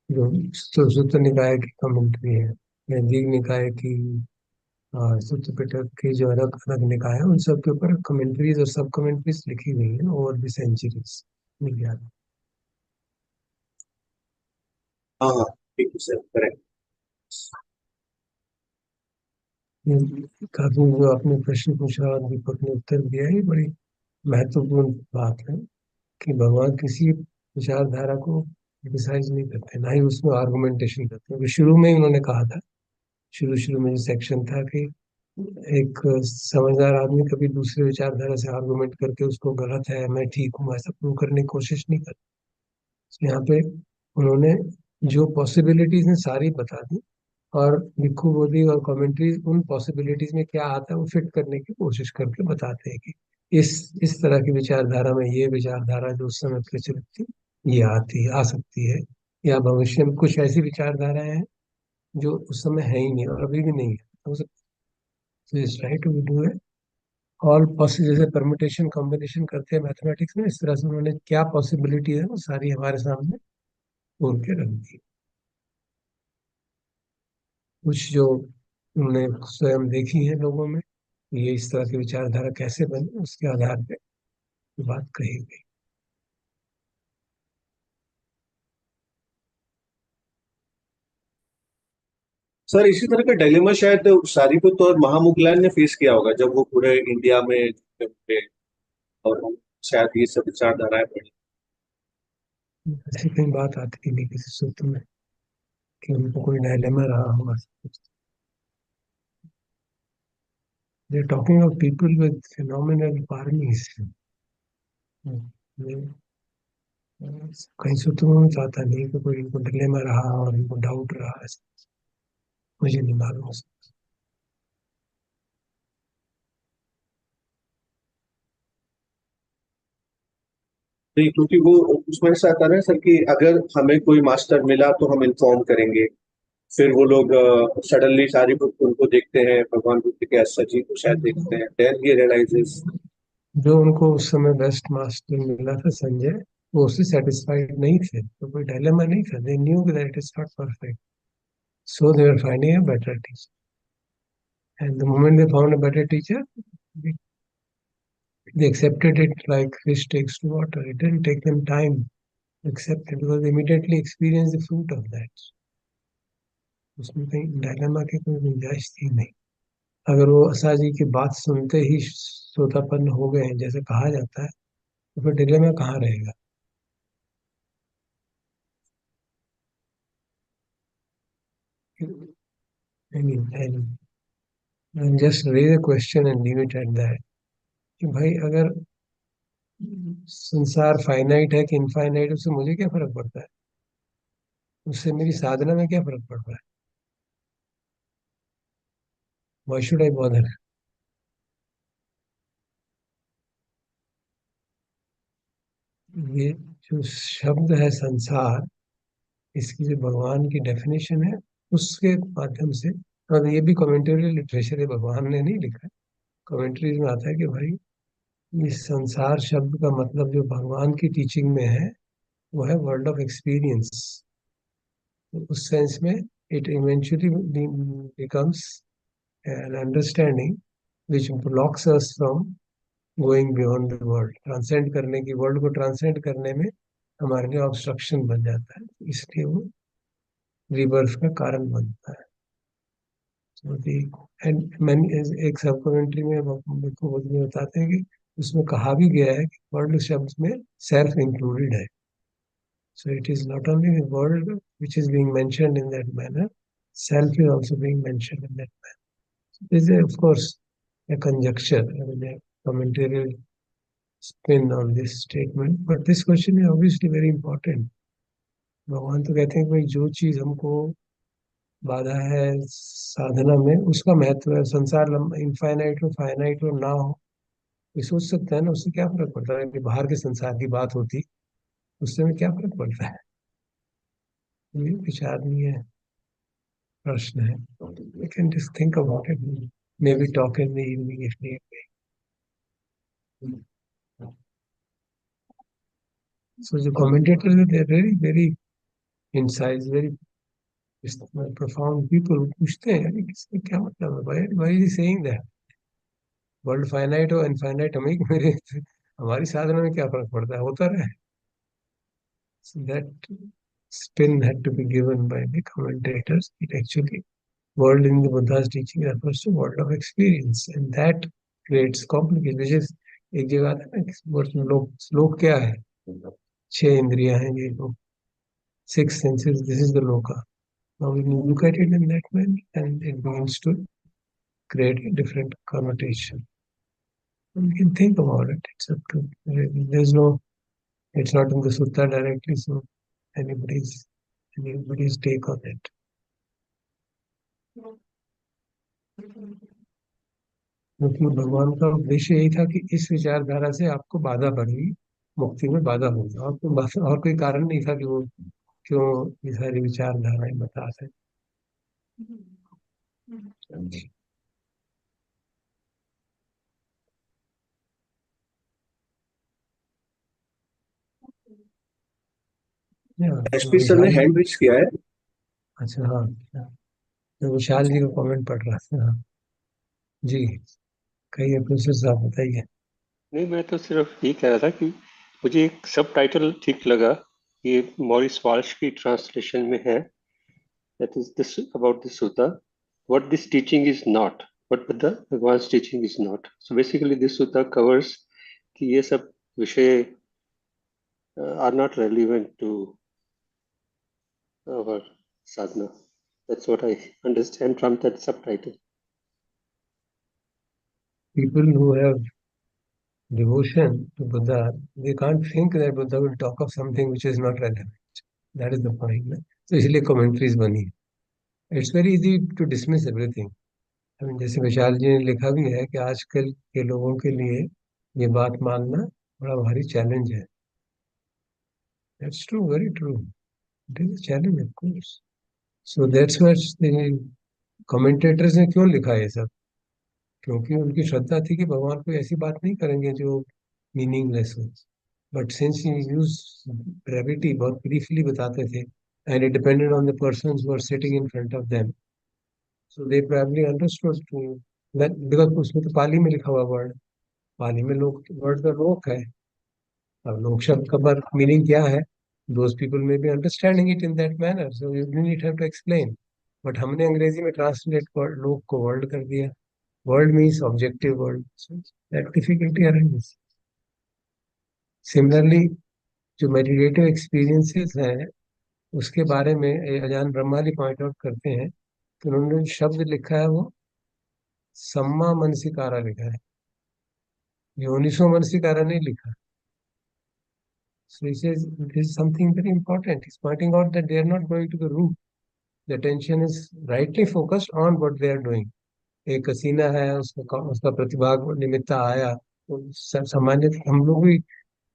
जो सूत्र निकाय की कमेंट्री है या दीघ निकाय की, सूत्र पिटक की जो अलग अलग निकाय है उन सब के ऊपर कमेंट्रीज और सब कमेंट्रीज लिखी हुई है ओवर द सेंचुरीज, मिल जाता हाँ हाँ, ठीक है सर, करेक्ट। है। काफी जो आपने प्रश्न पूछा और दीपक ने उत्तर दिया, ये बड़ी महत्वपूर्ण बात है कि भगवान किसी विचारधारा को क्रिटिसाइज नहीं करते, ना ही उसमें आर्गुमेंटेशन करते हैं। शुरू में ही उन्होंने कहा था, शुरू शुरू में जो सेक्शन था कि एक समझदार आदमी कभी दूसरे विचारधारा से आर्गुमेंट करके उसको गलत है मैं ठीक हूँ ऐसा प्रूव करने की कोशिश नहीं करता। तो यहाँ पे उन्होंने जो पॉसिबिलिटीज हैं सारी बता दी, और भिक्खु बोधि और कमेंट्रीज उन पॉसिबिलिटीज में क्या आता है वो फिट करने की कोशिश करके बताते हैं कि इस तरह की विचारधारा में ये विचारधारा जो उस समय प्रचलित थी ये आती आ सकती है, या भविष्य में कुछ ऐसी विचारधाराएं हैं जो उस समय है ही नहीं और अभी भी नहीं है, हो सकता है। ट्राई टू डू है ऑल पॉसिबल, जैसे परमुटेशन कॉम्बिनेशन करते हैं मैथमेटिक्स में, इस तरह से उन्होंने क्या पॉसिबिलिटी है वो सारी हमारे सामने खोल के रख दी। कुछ जो उन्होंने स्वयं देखी है लोगों में, ये इस तरह की विचारधारा कैसे बनी, उसके आधार पे बात कही गई। सर इसी तरह का डायलेमा शायद सारिपुत्र और महामुगलैन ने फेस किया होगा जब वो पूरे इंडिया में थे, और शायद ये सब विचारधाराएं पढ़ी। ऐसी कहीं बात आती ही नहीं किसी सूत्र में कि उनको कोई डायलेमा रहा होगा। They talking of people with phenomenal paramis, कहीं सूत्रों में तो आता नहीं कि कोई इनको डिलेमा रहा और इनको डाउट रहा, ऐसा मुझे नहीं मालूम। नहीं, क्योंकि वो उसमें ऐसा आता है सर कि अगर हमें कोई मास्टर मिला तो हम इन्फॉर्म करेंगे। फिर वो लोग सडनली सारिपुत्र उनको देखते हैं, भगवान बुद्ध के ऐसा जी को शायद देखते हैं, देन ही रियलाइजेस। जो उनको उस समय बेस्ट मास्टर मिला था संजय, वो उससे सेटिस्फाइड नहीं थे, तो कोई डायलेमा नहीं था, they knew that it is not perfect, so they were finding a better teacher, and the moment they found a better teacher they accepted it like fish takes to water. It didn't take them time to accept it because they immediately experienced the fruit of that. उसमें कहीं dilemma की कोई गुंजाइश थी नहीं। अगर वो असाजी की बात सुनते ही श्रोतापन्न हो गए हैं जैसे कहा जाता है, तो फिर डिलेमा कहाँ रहेगा। I mean, and just raise a question and leave it at that, कि भाई अगर संसार फाइनाइट है कि इनफाइनाइट, उससे मुझे क्या फर्क पड़ता है, उससे मेरी साधना में क्या फर्क पड़ रहा है, व्हाई शुड आई बॉदर। ये जो शब्द है संसार, इसकी जो भगवान की डेफिनेशन है उसके माध्यम से, और ये भी कमेंटेरी लिटरेचर है, भगवान ने नहीं लिखा है, कमेंट्रीज में आता है कि भाई इस संसार शब्द का मतलब जो भगवान की टीचिंग में है वो है वर्ल्ड ऑफ एक्सपीरियंस। तो उस सेंस में it eventually becomes an understanding which blocks us from going beyond the world, transcend करने की, वर्ल्ड को ट्रांसेंड करने में हमारे लिए ऑब्स्ट्रक्शन बन जाता है, इसलिए वो रिबर्थ का कारण बनता है। So एंड मैंने एक सब कमेंट्री में को बताते हैं कि उसमें कहा भी गया है कि वर्ल्ड शब्द में सेल्फ इंक्लूडेड है, so it is not only the world which is being mentioned in that manner, self is also being mentioned in that manner. So this is of course a conjecture, I mean a commentarial spin on this statement, but this question is obviously very important. भगवान तो कहते हैं कि भाई जो चीज हमको बाधा है साधना में उसका महत्व है, संसार इनफाइनाइट हो फाइनाइट हो ना हो, ये सोच सकता है ना, उससे क्या फर्क पड़ता है कि बाहर के संसार की बात होती, उससे में क्या फर्क पड़ता है। ये विचारणीय प्रश्न है, we can just think about it, maybe talk in the evening if need. So जो commentators है, they're very very incisive, very profound people. वो पूछते हैं यार इसका क्या मतलब है, why is he saying that? World finite हो इनफाइनाइट हमें मेरे हमारी साधना में क्या फर्क पड़ता है, होता रहे. So that spin had to be given by the commentators. It actually world in the Buddha's teaching refers to world of experience, and that creates complication. Which is एक जगह आता है ना लोक क्या है, छह इंद्रियां हैं ये लोग, six senses. This is the loka. Now when you look at it in that manner, and it begins to create a different connotation. And you can think about it. It's up to there's no. It's not in the sutta directly, so anybody's take on it. क्योंकि भगवान का उद्देश्य यही था कि इस विचारधारा से आपको बाधा पड़ेगी, मुक्ति में बाधा होगी, और कोई कारण नहीं था कि वो क्यों ये सारी विचारधाराएं बता रहे. एचपी सर ने हैंड रेज किया है. अच्छा हाँ, तो विशाल जी का कमेंट पढ़ रहा था. हाँ जी, कहिए प्रोफेसर साहब बताइए. नहीं, मैं तो सिर्फ ये कह रहा था कि मुझे एक सब टाइटल ठीक लगा, ये मॉरिस वाल्श की ट्रांसलेशन में है, that is this about the sutta, what this teaching is not, what the Bhagwan's teaching is not. So basically this sutta covers कि ये सब विषय are not relevant to our sadhana. That's what I understand from that subtitle. People who have devotion to Buddha, they can't think that Buddha will talk of something which is not relevant. That is the point. तो इसलिए commentaries बनी. It's very easy to dismiss everything. I mean, जैसे विशाल जी ने लिखा भी है कि आजकल के लोगों के लिए ये बात मानना बड़ा भारी चैलेंज है. That's true, very true. It is a challenge, of course. So that's what the commentators ने क्यों लिखा है सब, क्योंकि उनकी श्रद्धा थी कि भगवान कोई ऐसी बात नहीं करेंगे जो मीनिंगलेस हो. But since you use brevity, बहुत ब्रीफली बताते थे, and it depended on the persons who are sitting in front of them, so they probably understood to that, because उसमें तो पाली में लिखा हुआ वर्ड, पाली में लोक वर्ड का लोक है. अब लोक शब्द का मीनिंग क्या है, those people may be understanding it in that manner, so you need have to explain. But हमने अंग्रेजी में ट्रांसलेट लोक को वर्ल्ड कर दिया. World means objective world. So that difficulty arises. Similarly, जो meditative experiences हैं, उसके बारे में अजान ब्रह्माली पॉइंट आउट करते हैं कि उन्होंने जो शब्द लिखा है वो सम्मा मनसिकारा लिखा है, योनिसो मनसिकारा नहीं लिखा. So he says this is something very important. He's pointing out that they are not going to the root. The attention is rightly focused on what they are doing. एक हसीना है, उसका प्रतिभाग निमित्त आया, तो सामान्य हम लोग भी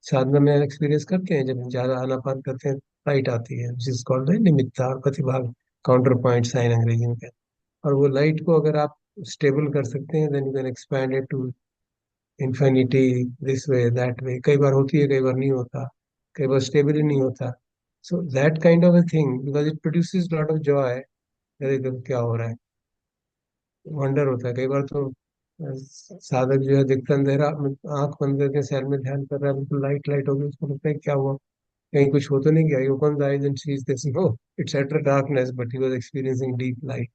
साधना में एक्सपीरियंस करते हैं, जब ज्यादा आनापान करते हैं लाइट आती है, जिस कॉल्ड है निमित्ता और प्रतिभाग, काउंटर पॉइंट साइन अंग्रेजी में कहते हैं. और वो लाइट को अगर आप स्टेबल कर सकते हैं, then you can expand it to infinity, this way that way. कई बार होती है, कई बार नहीं होता, कई बार स्टेबल ही नहीं होता. So that kind of a thing, because it produces lot of Joy. अरे क्या हो रहा है, वंडर होता है. कई बार तो साधक जो है दिखता अंधेरा, आंख बंद करके सैर में ध्यान कर रहा है, बिल्कुल लाइट लाइट हो गई, उसको लगता है क्या हुआ, कहीं कुछ हो तो नहीं गया. He opens the eyes and sees this. No, it's utter darkness, but he was experiencing deep light.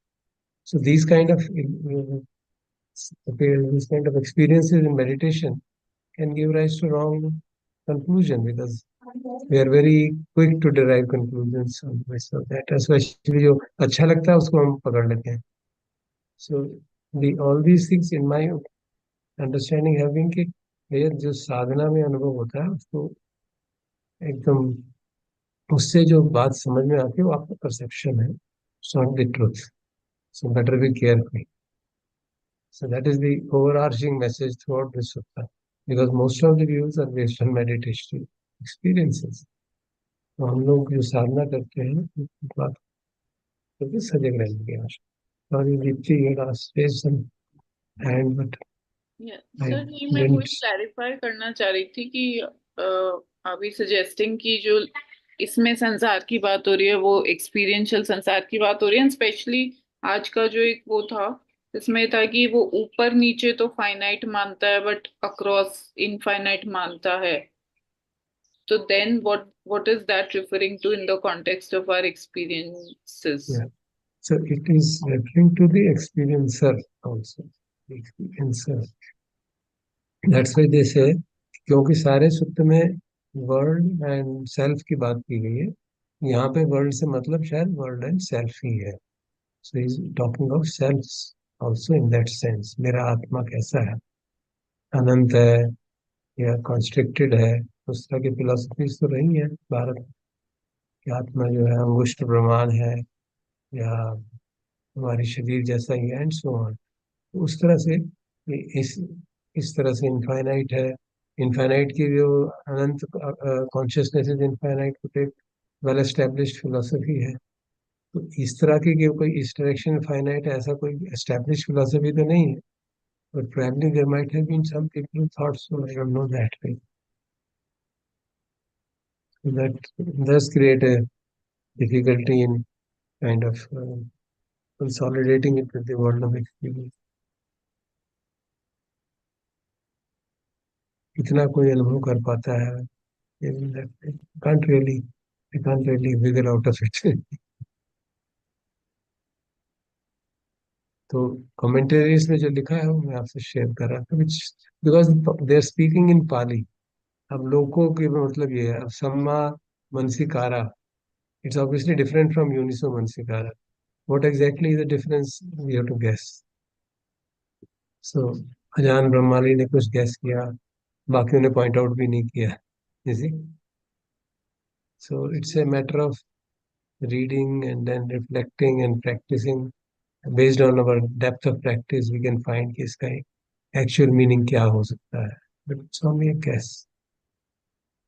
So these kind of experiences in meditation can give rise to wrong conclusion, because we are very quick to derive conclusions on the basis of that. Especially जो अच्छा लगता है उसको हम पकड़ लेते हैं. So all these things in my understanding have been कि भैया जो साधना में अनुभव होता है उसको एकदम, उससे जो बात समझ में आती है वो आपका परसेप्शन है, not the truth. So better be careful. So that is the overarching message throughout this saptah, because most of the views are based on meditation experiences. तो हम लोग जो साधना करते हैं उस बात को सजग रहने की आशा. और ये दीप्ति ये हैंड, बट सर ये मैं वही क्लैरिफाई करना चाह रही थी कि अभी सजेस्टिंग की जो इसमें संसार की बात हो रही है वो एक्सपीरियंशियल संसार की बात हो रही है, स्पेशली आज का जो एक वो था इसमें था कि वो ऊपर नीचे तो फाइनाइट मानता है बट अक्रॉस इनफाइनाइट मानता है। तो then what is that referring to in the context of our experiences? Yeah. So it is referring to the experiencer also. The experiencer. That's why they say, क्योंकि सारे सूत्र में world and self की बात की गई है, यहाँ पे वर्ल्ड से मतलब शायद वर्ल्ड एंड सेल्फ ही है. So is talking of self also in that sense. मेरा आत्मा कैसा है, अनंत है या कॉन्स्ट्रिक्टेड है, उस तरह की फिलोसफीज तो रही है भारत की. आत्मा जो है अंगुष्ठ प्रमाण है या हमारी शरीर जैसा ही है एंड सो ऑन. उस तरह से इस इस तरह से इनफाइनाइट है. इनफाइनाइट की जो अनंत कॉन्शियसनेस इज इनफाइनाइट को एक वेल एस्टेब्लिश्ड फिलोसफी है. तो इस तरह की कि कोई इस डायरेक्शन में फाइनाइट है ऐसा कोई एस्टेब्लिश्ड फिलोसफी तो नहीं है. But probably there might have been some people who thought so. I don't know that way. So that does create a difficulty in kind of consolidating it with the world of experience. इतना कोई अनुभव कर पाता है, even that I can't really wiggle out of it. तो commentaries में जो लिखा है वो मैं आपसे शेयर कर रहा था, which because they are speaking in Pali. अब लोगों के मतलब ये है, अब सम्मा मनसिकारा, it's obviously different from uniso mansikara. What exactly is the difference? We have to guess. So अजान ब्रह्माली ने कुछ गैस किया, बाकियों ने पॉइंट आउट भी नहीं किया. You see? So it's a matter of reading and then reflecting and practicing. Based on our depth of practice, we can find कि इसका actual meaning क्या हो सकता है. But it's only a guess.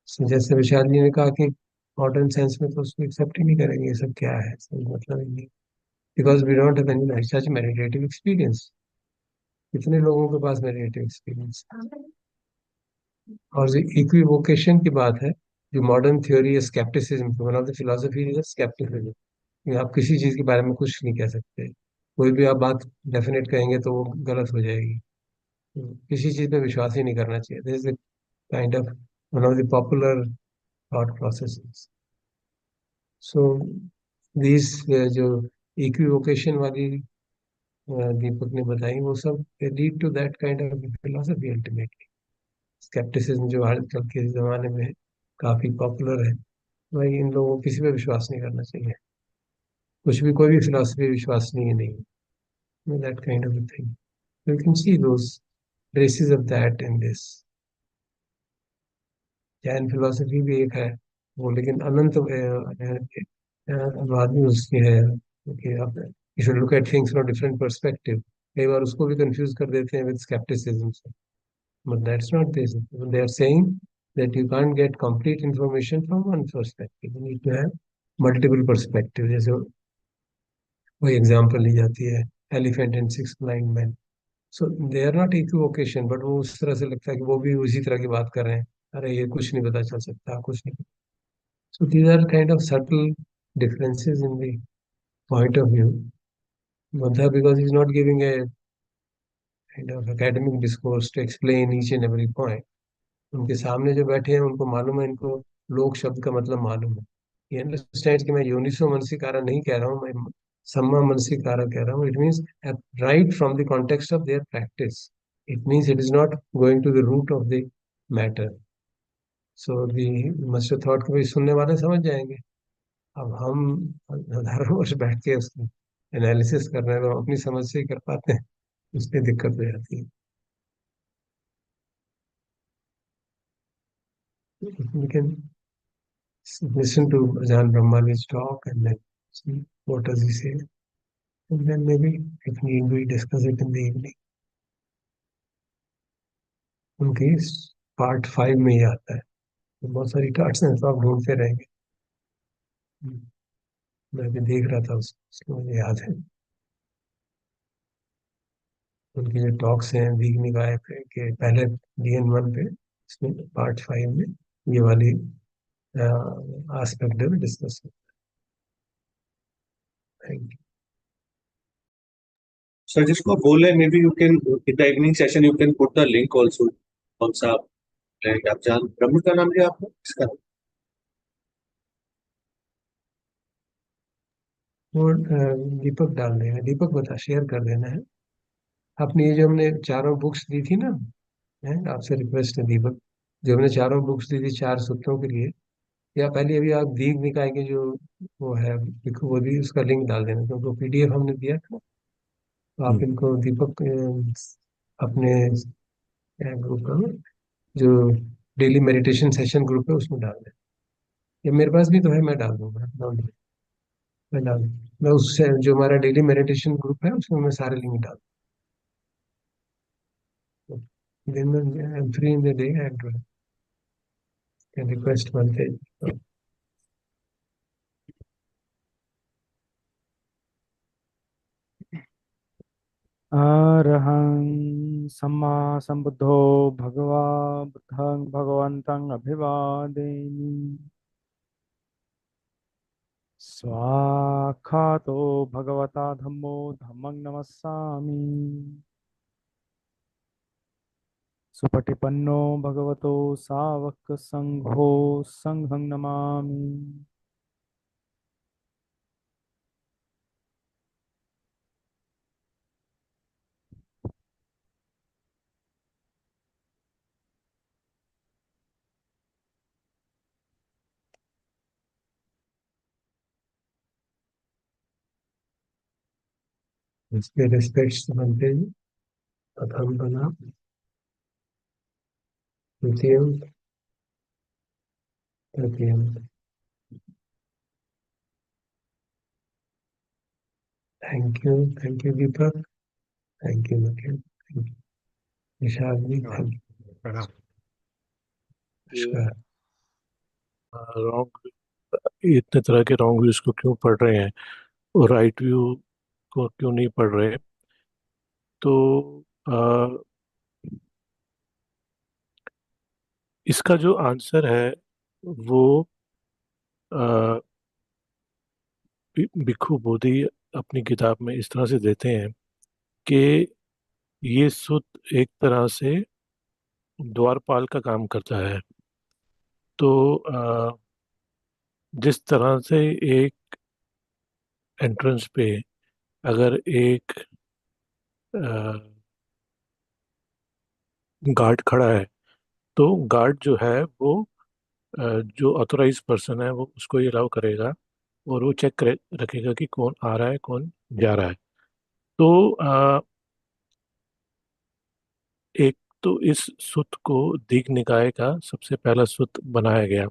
So जैसे विशाल जी ने कहा कि मॉडर्न साइंस में तो उसको एक्सेप्ट ही नहीं करेंगे, ये सब क्या है, सब मतलब ही नहीं. Because we don't have any such meditative experience. कितने लोगों के पास meditative experience है? और जो इक्विवोकेशन की बात है, जो मॉडर्न थ्योरी है scepticism, one of the philosophy is scepticism, कि आप किसी चीज के बारे में कुछ नहीं कह सकते. कोई भी आप बात डेफिनेट कहेंगे तो वो गलत हो जाएगी. किसी चीज पे विश्वास ही नहीं करना चाहिए. This is kind of one of the popular thought processes. So this जो इक्विवोकेशन वाली दीपक ने बताई, वो सब lead to that kind of philosophy ultimately. Scepticism जो आजकल के जमाने में काफी पॉपुलर है, भाई इन लोगों को किसी पे विश्वास नहीं करना चाहिए. कुछ भी कोई भी फिलोसफी विश्वसनीय नहीं है. That kind of thing you can C those traces of that in this. Jain philosophy भी एक है वो, लेकिन अनंत बाद में उसकी है कि आप you should look at things from different perspective. कई बार उसको भी कंफ्यूज कर देते हैं with scepticism. But that's not this. They are saying that you can't get complete information from one perspective. You need to have multiple perspective. जैसे वही example ली जाती है, elephant and six blind man. So they are not equivocation, but वो उस तरह से लगता है कि वो भी उसी तरह की बात कर रहे हैं. अरे ये कुछ नहीं पता चल सकता, कुछ नहीं. So these are kind of subtle differences in the point of view. Buddha, because he's not giving a kind of academic discourse to explain each and every point. उनके सामने जो बैठे हैं उनको मालूम है, इनको लोक शब्द का मतलब मालूम है. ये अंडरस्टैंड कि मैं योनिसो मनसिकारा नहीं कह रहा हूँ, मैं सम्मा मनसिकारा कह रहा हूँ. It means right from the context of their practice. It means it is not going to the root of the matter. So the master thought को भी सुनने वाले समझ जाएंगे. अब हम हजारों वर्ष बैठ के उसकी एनालिसिस कर रहे हैं, तो हम अपनी समझ से ही कर पाते हैं, उसकी दिक्कत हो जाती है. We can listen to Ajahn Brahmali's talk and then see what does he say. And then maybe if need we discuss it in the evening. उनके पार्ट 5 में ही आता है. तो बहुत सारी टार्ट्स हैं, तो आप ढूंढते रहेंगे. मैं भी देख रहा था उसको, मुझे याद है उनके जो टॉक्स हैं दीघ निकाय के पहले DN1 पे, इसमें पार्ट 5 में ये वाली एस्पेक्ट में डिस्कस हो। Thank you. सर जिसको आप बोले, may be you can in the evening session you can put the link also. कौन सा लिंक आप जान, ब्रह्म का नाम लिया आपने इसका? वो दीपक डाल देना, दीपक बता, शेयर कर देना है। आपने ये जो हमने चारों बुक्स दी थी ना, है आपसे रिक्वेस्ट है दीपक, जो हमने चारों बुक्स दी थी 4 सूत्रों के लिए, या पहले अभी आप दीग निकाय के जो वो है वो भी उसका लिंक डाल देना, क्योंकि पीडीएफ हमने दिया था। तो आप इनको दीपक अपने ग्रुप का जो डेली मेडिटेशन सेशन ग्रुप है उसमें डाल दें। या मेरे पास भी तो है, मैं डाल दूंगा, मैं डाल दूंगा। मैं उससे जो हमारा डेली मेडिटेशन ग्रुप है उसमें मैं सारे लिंक डाल दूंगा। दिन में free in the day and can request one page. अरहं सम्मा सम्बुद्धो भगवा बुद्धं भगवन्तं अभिवादेमि। स्वाक्षातो भगवता धम्मो धम्मं नमस्सामि। सुपटिपन्नो भगवतो सावक संघो संघं नमामि। इसके रिस्पेक्ट्स बनते हैं। प्रथम बना, द्वितीय, तृतीय। Thank you Deepak, thank you Nikhil, thank you Nishad ji, thank you. प्रणाम। नमस्कार। रॉन्ग, इतने तरह के रॉन्ग व्यूज को क्यों पढ़ रहे हैं और राइट व्यू को क्यों नहीं पढ़ रहे? तो आ, इसका जो आंसर है वो आ, भिक्खु बोधि अपनी किताब में इस तरह से देते हैं कि ये सुत एक तरह से द्वारपाल का काम करता है। तो जिस तरह से एक एंट्रेंस पे अगर एक गार्ड खड़ा है, तो गार्ड जो है वो जो ऑथोराइज पर्सन है वो उसको ये अलाउ करेगा और वो चेक करे रखेगा कि कौन आ रहा है कौन जा रहा है। तो एक तो इस सुत को दीघ निकाय का सबसे पहला सुत बनाया गया।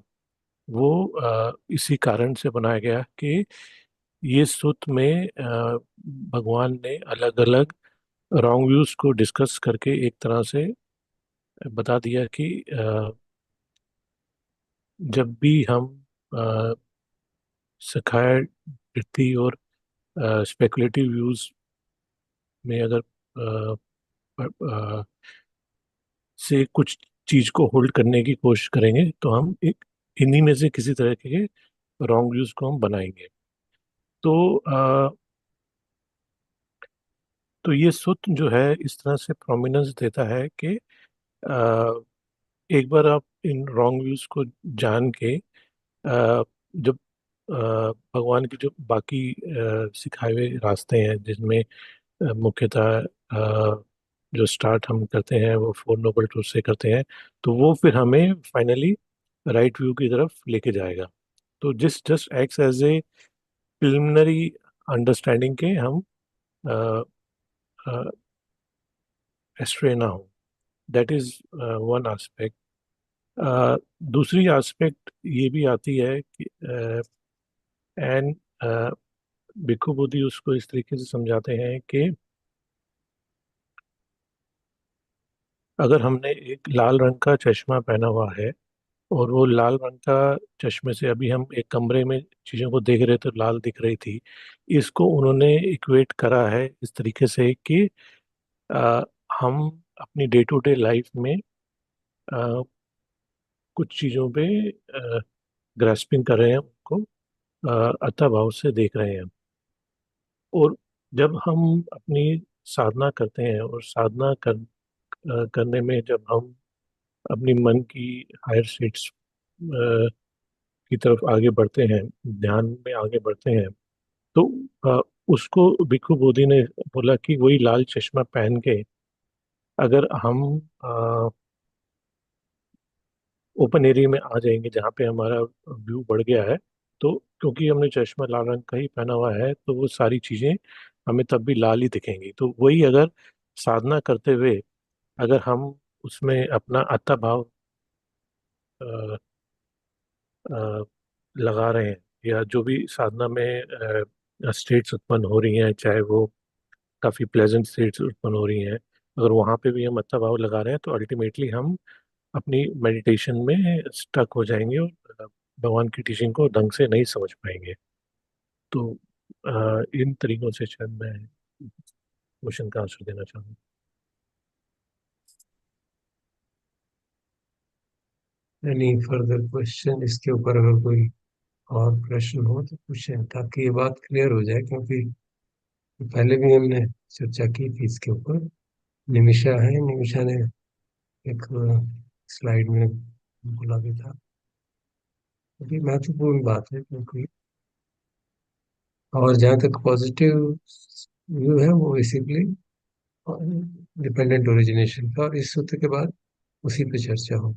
वो इसी कारण से बनाया गया कि ये सुत में भगवान ने अलग अलग रॉन्ग व्यूज को डिस्कस करके एक तरह से बता दिया कि जब भी हम अ, सखाय वृत्ति और स्पेकुलेटिव व्यूज में अगर अ, अ, से कुछ चीज को होल्ड करने की कोशिश करेंगे तो हम एक इन्हीं में से किसी तरह के रॉन्ग व्यूज को हम बनाएंगे। तो तो ये सुत जो है इस तरह से प्रोमिनेंस देता है कि एक बार आप इन रॉन्ग व्यूज को जान के जब भगवान की जो बाकी सिखाए हुए रास्ते हैं जिसमें मुख्यतः जो स्टार्ट हम करते हैं वो फोर नोबल ट्रूथ से करते हैं, तो वो फिर हमें फाइनली राइट व्यू की तरफ लेके जाएगा। तो जिस just acts as a preliminary understanding के हम एस्ट्रे ना हो। That is one aspect. दूसरी एस्पेक्ट ये भी आती है कि एंड भिक्खु बुद्धि उसको इस तरीके से समझाते हैं कि अगर हमने एक लाल रंग का चश्मा पहना हुआ है और वो लाल रंग का चश्मे से अभी हम एक कमरे में चीज़ों को देख रहे तो लाल दिख रही थी, इसको उन्होंने इक्वेट करा है इस तरीके से कि अ, हम अपनी डे टू डे लाइफ में कुछ चीज़ों पे ग्रास्पिंग कर रहे हैं, उनको अथाभाव भाव से देख रहे हैं। और जब हम अपनी साधना करते हैं और करने में जब हम अपनी मन की हायर स्टेट्स की तरफ आगे बढ़ते हैं, ध्यान में आगे बढ़ते हैं, तो अ, उसको भिक्खु बोधि ने बोला कि वही लाल चश्मा पहन के अगर हम ओपन एरिया में आ जाएंगे जहाँ पे हमारा व्यू बढ़ गया है, तो क्योंकि हमने चश्मा लाल रंग का ही पहना हुआ है, तो वो सारी चीज़ें हमें तब भी लाल ही दिखेंगी। तो वही अगर साधना करते हुए अगर हम उसमें अपना अत्ता भाव अ, अ, लगा रहे हैं, या जो भी साधना में स्टेट्स उत्पन्न हो रही हैं, चाहे वो काफ़ी प्लेजेंट स्टेट्स उत्पन्न हो रही हैं, अगर वहाँ पे भी हम अत्ता भाव लगा रहे हैं, तो अल्टीमेटली हम अपनी मेडिटेशन में स्टक हो जाएंगे और भगवान की टीचिंग को ढंग से नहीं समझ पाएंगे। तो इन तरीकों से शायद मैं क्वेश्चन का आंसर देना चाहूँगा। एनी फर्दर क्वेश्चन इसके ऊपर? अगर कोई और प्रश्न हो तो पूछें, ताकि ये बात क्लियर हो जाए, क्योंकि पहले भी हमने चर्चा की थी इसके ऊपर। निमिषा है, निमिषा ने एक स्लाइड में बोला भी था। ये महत्वपूर्ण बात है, क्योंकि और जहाँ तक पॉजिटिव व्यू है वो बेसिकली डिपेंडेंट ओरिजिनेशन का, और इस सूत्र के बाद उसी पे चर्चा हो।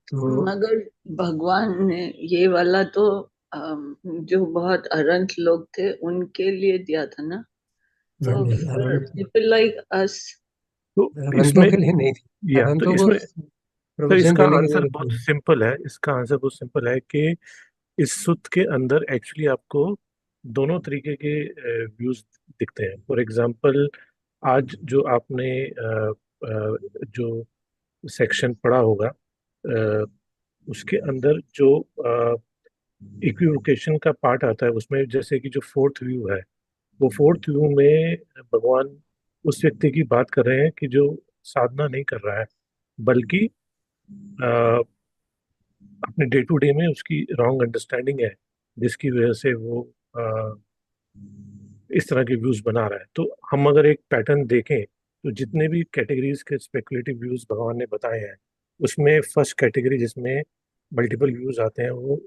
तो मगर भगवान ने ये वाला तो जो बहुत अरंत लोग थे उनके लिए दिया था ना, तो नहीं, for people like us, तो अरंतों इसमें के लिए नहीं थी, या तो अरंतों को इसमें सर प्रवचन इसका देने की आंसर जरूरत बहुत नहीं। सिंपल है। इसका आंसर बहुत सिंपल है कि इस सूत्र के अंदर एक्चुअली आपको दोनों तरीके के व्यूज दिखते हैं। फॉर एग्जांपल, आज जो आपने जो सेक्शन पढ़ा होगा, अ, उसके अंदर जो इक्विवोकेशन का पार्ट आता है, उसमें जैसे कि जो फोर्थ व्यू है, वो फोर्थ व्यू में भगवान उस व्यक्ति की बात कर रहे हैं कि जो साधना नहीं कर रहा है, बल्कि अ, अपने डे टू डे में उसकी रॉन्ग अंडरस्टैंडिंग है, जिसकी वजह से वो अ, इस तरह के व्यूज बना रहा है। तो हम अगर एक पैटर्न देखें, तो जितने भी कैटेगरीज के स्पेकुलेटिव व्यूज भगवान ने बताए हैं, उसमें फर्स्ट कैटेगरी जिसमें मल्टीपल व्यूज आते हैं, वो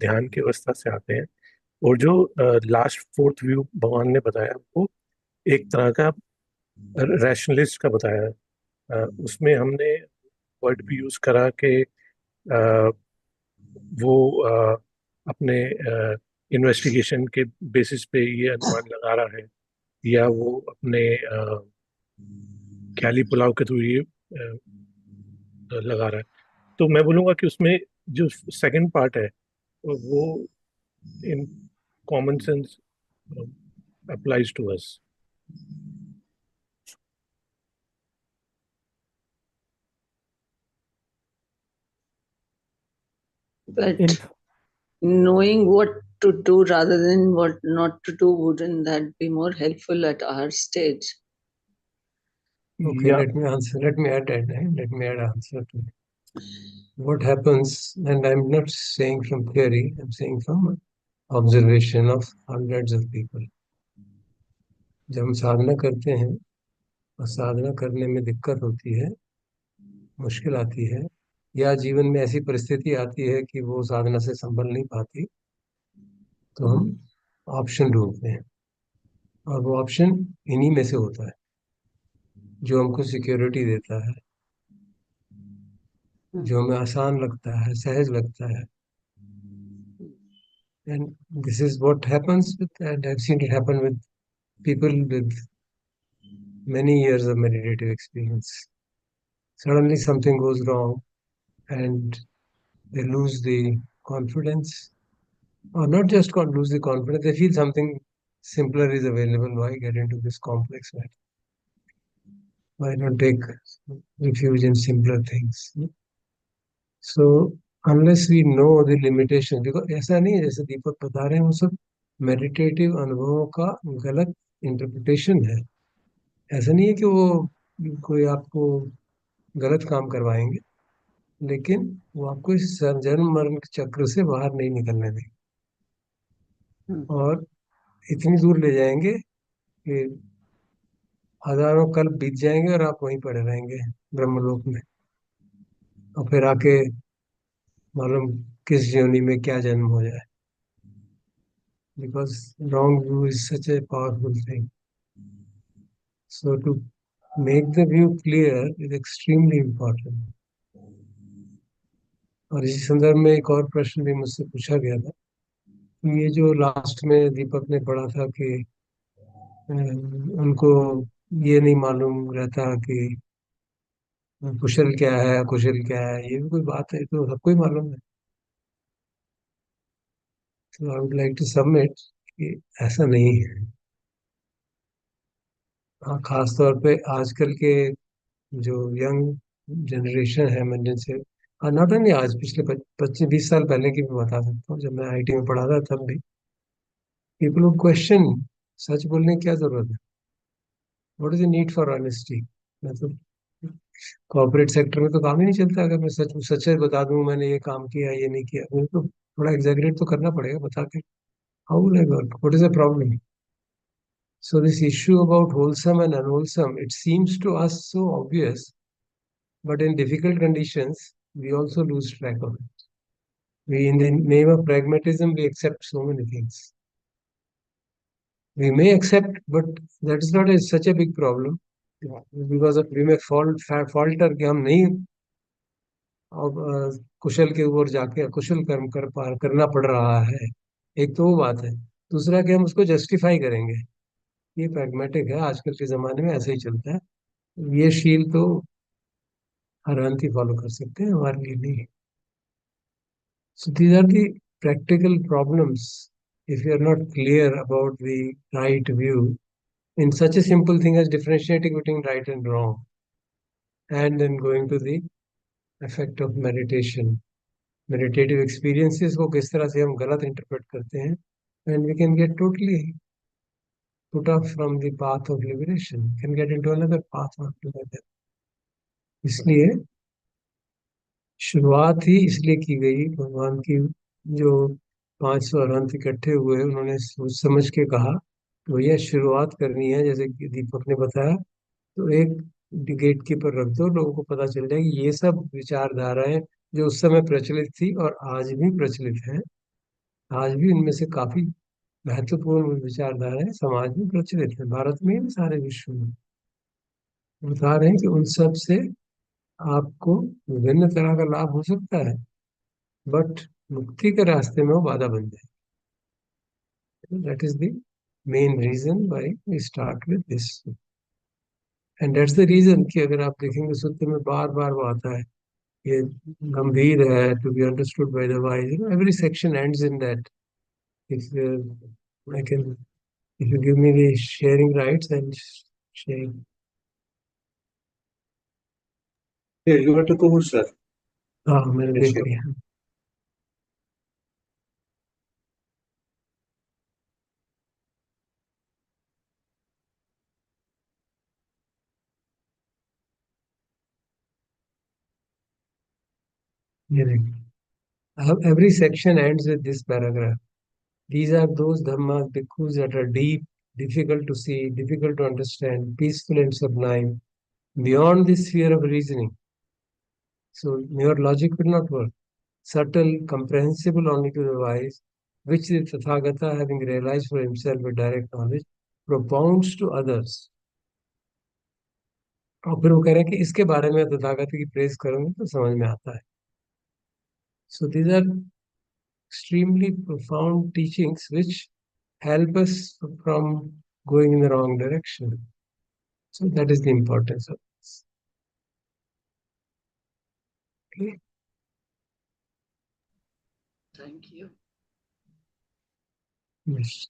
ध्यान की अवस्था से आते हैं। और जो लास्ट फोर्थ व्यू भगवान ने बताया, वो एक तरह का रैशनलिस्ट का बताया। उसमें हमने वर्ड भी यूज करा कि वो अपने इन्वेस्टिगेशन के बेसिस पे ये अनुमान लगा रहा है, या वो अपने ख्याली पुलाव के थ्रू ये लगा रहा है। तो मैं बोलूँगा कि उसमें जो सेकंड पार्ट है, वो in common sense applies to us. but In knowing what to do rather than what not to do, wouldn't that be more helpful at our stage? Okay, या let me answer. Let me add answer to what happens. And I'm not saying from theory. I'm saying from observation of hundreds of people. जब हम साधना करते हैं और साधना करने में दिक्कत होती है, मुश्किल आती है, या जीवन में ऐसी परिस्थिति आती है कि वो साधना से संभल नहीं पाती, तो हम ऑप्शन ढूंढते हैं। और वो ऑप्शन इन्हीं में से होता है जो हमको सिक्योरिटी देता है, जो हमें आसान लगता है, सहज लगता है। And this is what happens with, and I've seen it happen with people with many years of meditative experience. Suddenly something goes wrong and they lose the confidence, or not just lose the confidence, they feel something simpler is available. Why get into this complex matter? Why not take refuge in simpler things? So unless we know the limitation, because ऐसा नहीं है जैसे दीपक बता रहे हैं, वो सब meditative अनुभवों का गलत इंटरप्रिटेशन है। ऐसा नहीं है कि वो कोई आपको गलत काम करवाएंगे, लेकिन वो आपको इस जन्म मरण के चक्र से बाहर नहीं निकलने देंगे, और इतनी दूर ले जाएंगे कि हजारों कल्प बीत जाएंगे और आप वहीं पड़े रहेंगे ब्रह्मलोक में, और फिर आके मालूम किस योनि में क्या जन्म हो जाए, because wrong view is such a powerful thing. So to make the view clear is extremely important. और इसी संदर्भ में एक और प्रश्न भी मुझसे पूछा गया था. तो ये जो लास्ट में दीपक ने पढ़ा था कि उनको ये नहीं मालूम रहता कि कुशल क्या है अकुशल क्या है, ये भी कोई बात है? तो सबको ही मालूम है. तो I would like to submit कि ऐसा नहीं है. हाँ, खास तौर पे आजकल के जो यंग जनरेशन है, मैं जिनसे नॉट ओनली आज, पिछले 25-20 साल पहले की भी बता सकता हूँ, जब मैं आईटी में पढ़ा था तब भी पीपल वुड क्वेश्चन सच बोलने की क्या जरूरत है, what is the need for honesty. मैं तो कॉर्पोरेट सेक्टर में तो काम ही नहीं चलता, अगर मैं सच सच बता दूं मैंने ये काम किया ये नहीं किया, मुझे तो थोड़ा एग्जैगरेट तो करना पड़ेगा बता के. How will I work, what is the problem? So this issue about wholesome and unwholesome, it seems to us so obvious, but in difficult conditions, we also lose track of it. We, in the name of pragmatism, we accept so many things. We may accept, but that is not such a big problem, because of we may falter कि हम नहीं अब कुशल के ऊपर जाके अकुशल कर्म करना पड़ रहा है. एक तो वो बात है. दूसरा कि हम उसको जस्टिफाई करेंगे, ये प्रैग्मेटिक है, आजकल के जमाने में ऐसे ही चलता है. ये शील तो हर अंत ही फॉलो कर सकते हैं, हमारे लिए नहीं. So these are the practical problems if you are not clear about the right view in such a simple thing as differentiating between right and wrong, and then going to the effect of meditation, meditative experiences को किस तरह से हम गलत interpret करते हैं, and we can get totally put off from the path of liberation, can get into another path altogether. इसलिए शुरुआत ही इसलिए की गई भगवान की. जो 500 अरहंत इकट्ठे हुए, उन्होंने सोच समझ के कहा कि भैया शुरुआत करनी है, जैसे कि दीपक ने बताया, तो एक गेट कीपर रख दो, लोगों को पता चल जाए कि ये सब विचारधाराएं जो उस समय प्रचलित थी और आज भी प्रचलित हैं, आज भी इनमें से काफी महत्वपूर्ण विचारधाराएं समाज में प्रचलित है, भारत में भी सारे विश्व में. बता रहे हैं कि उन सब से आपको विभिन्न तरह का लाभ हो सकता है, बट मुक्ति के रास्ते में वो बाधा बन जाए. That is the main reason why we start with this. And that's the reason कि अगर आप देखेंगे सूत्र में बार बार वो आता है, ये गंभीर है, to be understood by the wise, every section ends in that. If I can, if you give me the sharing rights and share. Yeah, you want to go, sir? हाँ, मैंने Yes, देख sure. लिया. ये देखिए, every section ends with this paragraph. These are those dhammas, bhikkhus, that are deep, difficult to see, difficult to understand, peaceful and sublime, beyond the sphere of reasoning. So mere logic will not work. Subtle, comprehensible only to the wise, which the Tathagata, having realized for himself with direct knowledge, propounds to others. और फिर वो कह रहे हैं कि इसके बारे में तथागत की प्रेज करूंगा तो समझ में आता है. So these are extremely profound teachings which help us from going in the wrong direction. So that is the importance of this. Okay. Thank you. Yes.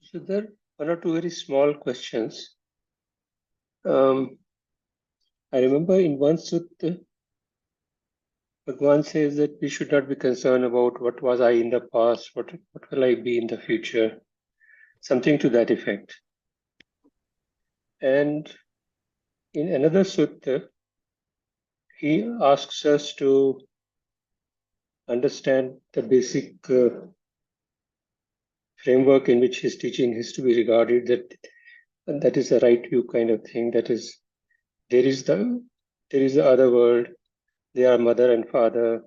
So there are one or two very small questions. I remember in one sutta, Bhagwan says that we should not be concerned about what was I in the past, what will I be in the future, something to that effect. And in another sutta, he asks us to understand the basic framework in which his teaching is to be regarded, that is the right view kind of thing. That is, there is the other world, they are mother and father,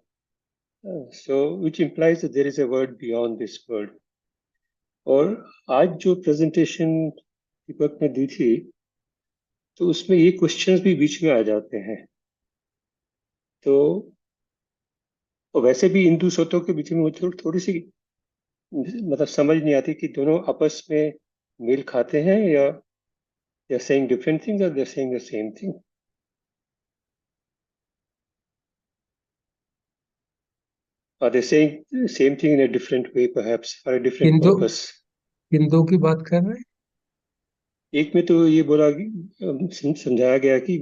so which implies that there is a world beyond this world. और आज जो presentation दीपक ने दी थी तो उसमें ये questions भी बीच में आ जाते हैं, तो वैसे भी इन दो सोतों के बीच में मुझे थोड़ी सी मतलब समझ नहीं आती कि दोनों आपस में मेल खाते हैं या they are saying different things or they are saying the same thing. Are they saying the same thing in a different way, perhaps, for a different purpose? किन दो की बात कर रहे हैं? एक में तो ये बोला समझाया गया कि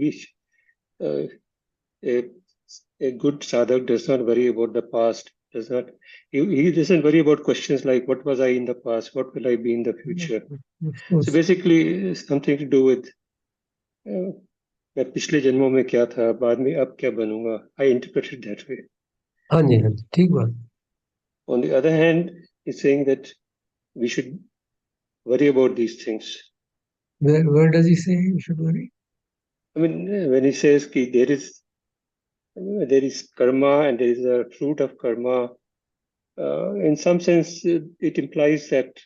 a good sadhak does not worry about the past, he doesn't worry about questions like what was I in the past, what will I be in the future. So basically something to do with मैं पिछले जन्मों में क्या था, बाद में अब क्या बनूंगा. I interpret it that way. हाँ जी, ठीक बात. On the other hand, he's saying that we should worry about these things. Where does he say we should worry? I mean, when he says that there is karma and there is a fruit of karma, in some sense it implies that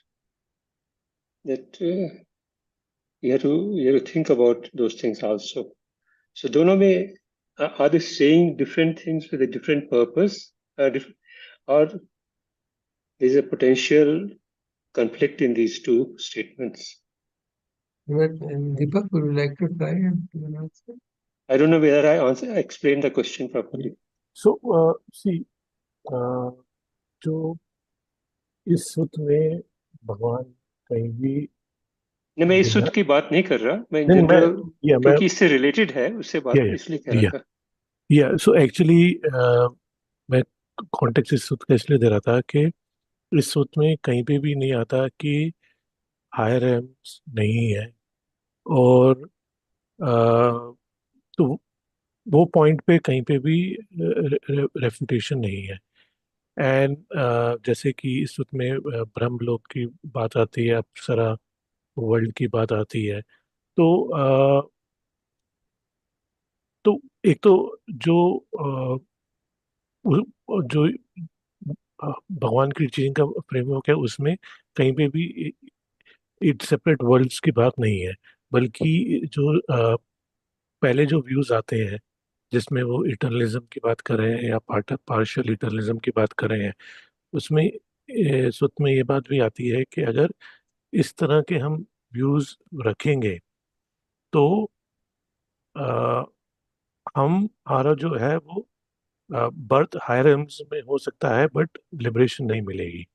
you have to think about those things also. So दोनों में are they saying different things with a different purpose, or there is a potential conflict in these two statements? Deepak, would you like to try and give an answer? I don't know whether I explained the question properly. So, see, जो इस सूत्र में भगवान कहीं भी नहीं, मैं इस सूत्र की बात नहीं कर रहा, मैं जनरल क्योंकि इससे रिलेटेड है उससे बात इसलिए कह रहा था. So actually मैं कॉन्टेक्स्ट इस सूत्र का इसलिए दे रहा था कि इस सूत्र में कहीं पे भी नहीं आता कि हायर एम्स नहीं है, और तो वो पॉइंट पे कहीं पे भी रेफ्यूटेशन नहीं है. एंड जैसे कि इस सूत्र में ब्रह्मलोक की बात आती है, अप्सरा वर्ल्ड की बात आती है, तो एक तो जो भगवान की टीचिंग का फ्रेमवर्क है उसमें कहीं पे भी इट सेपरेट वर्ल्ड्स की बात नहीं है, बल्कि जो पहले जो व्यूज आते हैं जिसमें वो इटर्नलिज्म की बात कर रहे हैं या पार्शियल इटर्नलिज्म की बात कर रहे हैं, उसमें सूत्र में ये बात भी आती है कि अगर इस तरह के हम व्यूज रखेंगे तो हमारा जो है वो बर्थ हायर एम्स में हो सकता है बट लिबरेशन नहीं मिलेगी.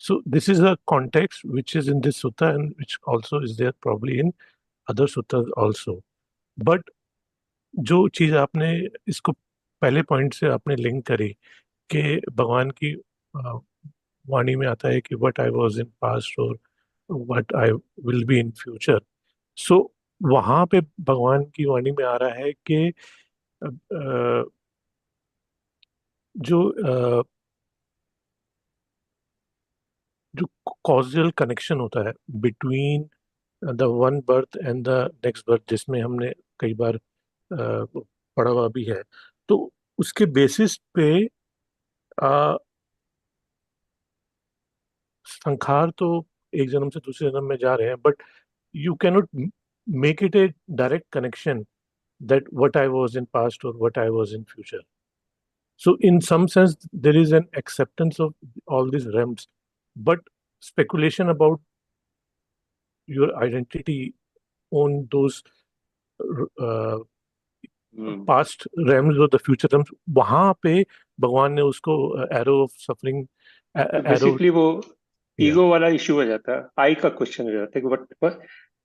So this is a context which is in this sutta and which also is there probably in other suttas also. But जो चीज़ आपने इसको पहले पॉइंट से आपने लिंक करी कि भगवान की वाणी में आता है कि what I was in past और what I will be in future. So वहाँ पे भगवान की वाणी में आ रहा है कि जो कॉजल कनेक्शन होता है between the one birth and the next birth, जिसमें हमने कई बार पढ़ा हुआ भी है, तो उसके बेसिस पे संखार तो एक जन्म से दूसरे जन्म में जा रहे हैं, but you can not make it a direct connection that what I was in past और what I was in future. So in some sense there is an acceptance of all these realms, but speculation about your identity on those past realms or the future realms, वहाँ पे भगवान ने उसको arrow of suffering, basically वो ego वाला issue हो जाता है, आई का क्वेश्चन हो जाता है कि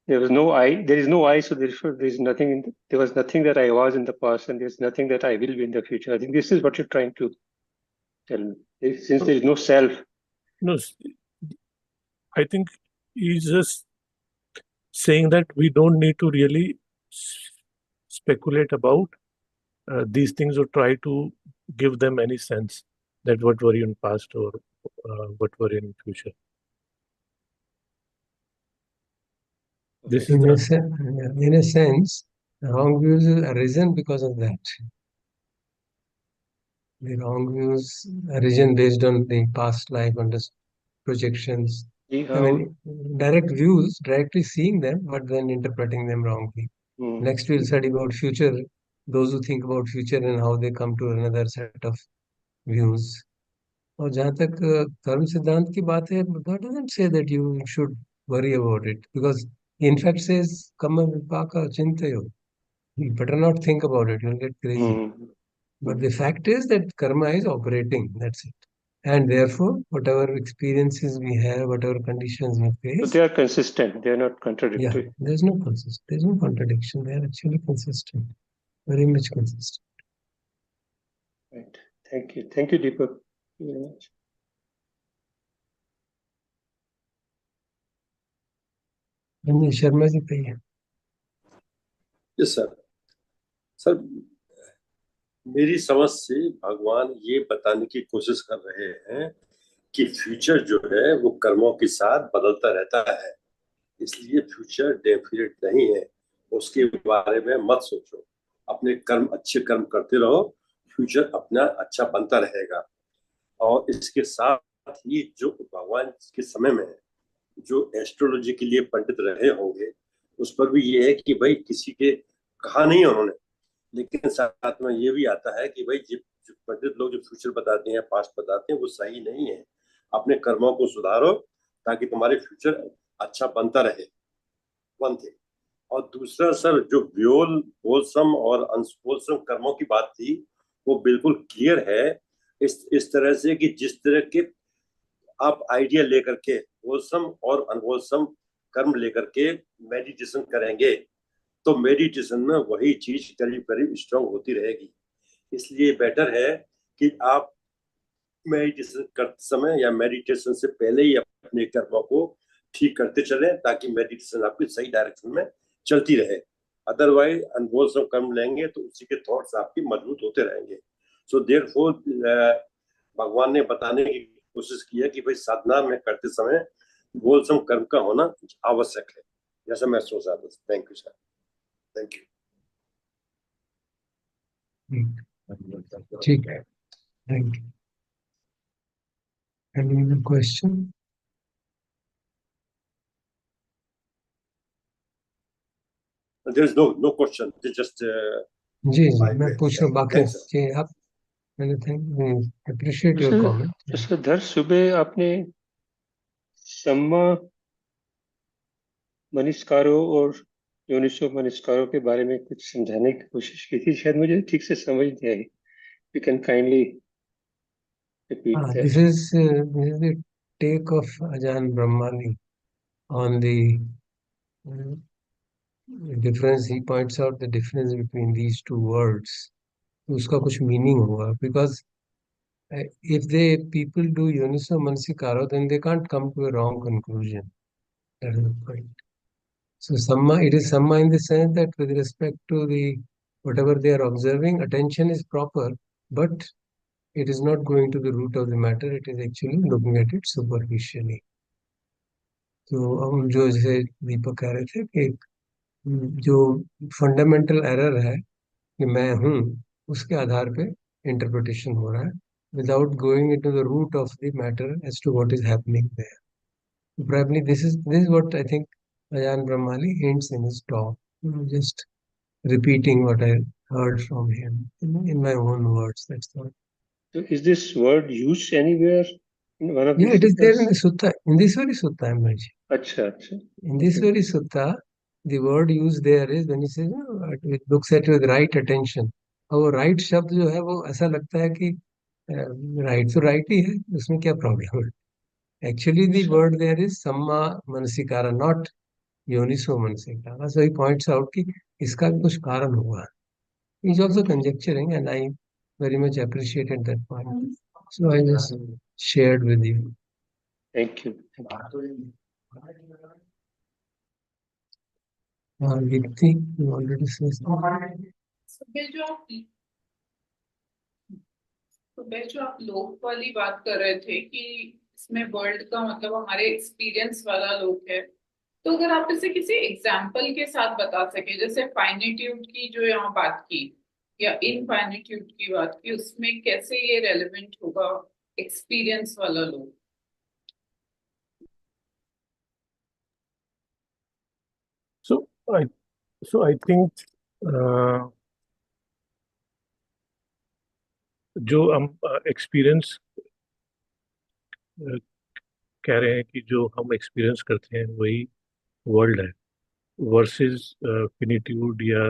there was no I, there is no I, so therefore there is nothing there was nothing that I was in the past, and there's nothing that I will be in the future. I think this is what you're trying to tell me. Since there is no self. No, I think he's just saying that we don't need to really speculate about these things or try to give them any sense that what were in past or what were in future. This is In a sense, wrong views have arisen because of that. The wrong views arisen based on the past life and the projections. I mean, direct views, directly seeing them, but then interpreting them wrongly. Next, we'll study about future, those who think about future and how they come to another set of views. और जहाँ तक कर्म सिद्धांत की बात है, God doesn't say that you should worry about it, because he in fact says karma vipaka chintayo. You better not think about it, you'll get crazy. But the fact is that karma is operating, that's it. And therefore, whatever experiences we have, whatever conditions we face, So they are consistent, they are not contradictory. yeah, there's no contradiction. They are actually consistent, very much consistent. Right. Thank you. Thank you, Deepak. Thank you very much. Sharma ji कहिए. Yes sir. Sir, मेरी समझ से भगवान ये बताने की कोशिश कर रहे हैं कि फ्यूचर जो है वो कर्मों के साथ बदलता रहता है, इसलिए फ्यूचर डेफिनेट नहीं है, उसके बारे में मत सोचो. अपने कर्म, अच्छे कर्म करते रहो, फ्यूचर अपना अच्छा बनता रहेगा. और इसके साथ ही जो भगवान के समय में जो एस्ट्रोलॉजी के लिए पंडित रहे होंगे, उस पर भी ये है कि भाई किसी के कहा नहीं उन्होंने, लेकिन साथ में ये भी आता है कि भाई जो पंडित लोग जो फ्यूचर बताते हैं, पास्ट बताते हैं, वो सही नहीं है. अपने कर्मों को सुधारो ताकि तुम्हारे फ्यूचर अच्छा बनता रहे. One thing. और दूसरा सर, जो होलसम और अनहोलसम कर्मों की बात थी, वो बिल्कुल क्लियर है. इस तरह से कि जिस तरह के आप आइडिया लेकर के होलसम और अनहोलसम कर्म लेकर के मेडिटेशन करेंगे, तो मेडिटेशन में वही चीज करीब करीब स्ट्रांग होती रहेगी. इसलिए बेटर है कि आप मेडिटेशन करते समय या मेडिटेशन से पहले ही अपने कर्मों को ठीक करते चले, ताकि मेडिटेशन आपकी सही डायरेक्शन में चलती रहे. अदरवाइज अनहोलसम कर्म लेंगे तो उसी के थॉट्स आपके मजबूत होते रहेंगे. सो देयरफॉर भगवान ने बताने की कोशिश की है कि भाई साधना में करते समय होलसम कर्म का होना आवश्यक है, जैसा मैं सोच रहा था. Thank you sir. Thank you. ठीक है. Thank you. Any other question? There is no question. It's just जी, मैं पूछ रहा हूँ बाकी जी. आप appreciate your comment. सर, धर सुबह आपने सम्मा मनिस्कारों और योनिसो मनिस्कारों के बारे में कुछ समझाने की कोशिश की थी, शायद मुझे ठीक से समझ नहीं आई. You can kindly repeat that. This is the take of Ajahn Brahmali on the difference. He points out the difference between these two words. उसका कुछ meaning होगा, because if people do Yoniso Manasikaro, then they can't come to a wrong conclusion. That is the point. So it is Samma in the sense that with respect to whatever they are observing, attention is proper, but it is not going to the root of the matter. It is actually looking at it superficially. तो हम जो जैसे दीपक कह रहे थे कि जो fundamental error है कि मैं हूँ, उसके आधार पे इंटरप्रिटेशन हो रहा है, without going into the root of the matter as to what is happening there. Probably this is what I think Ajahn Brahmali hints in his talk. Just repeating what I heard from him in my own words. That's all. So is this word used anywhere in one of Yeah, these it is there in suttas? the sutta, in this very sutta, Ambaji. Acha. In this very sutta, the word used there is when he says, it looks at you with right attention. और वो right शब्द जो है वो ऐसा लगता है कि right तो right ही है, उसमें क्या प्रॉब्लम है. Actually, the word there is samma manasikara, not योनिसो मन से कहा, सो ही पॉइंट्स आउट कि इसका भी कुछ कारण होगा. He's also conjecturing, and I very much appreciated that point. So I just shared with you. Thank you. Thank you. Gipti, you already said something. सुबह जो आप लोक वाली बात कर रहे थे कि इसमें वर्ल्ड का मतलब हमारे एक्सपीरियंस वाला लोक है, तो अगर आप इसे किसी एग्जाम्पल के साथ बता सके, जैसे फाइनिट्यूड की जो यहाँ बात की या इनफाइनिट्यूड की बात की, उसमें कैसे ये रेलेवेंट होगा एक्सपीरियंस वाला लोक? So I think जो हम एक्सपीरियंस कह रहे हैं कि जो हम एक्सपीरियंस करते हैं वही वर्ल्ड है, वर्सेस फिनिट्यूड या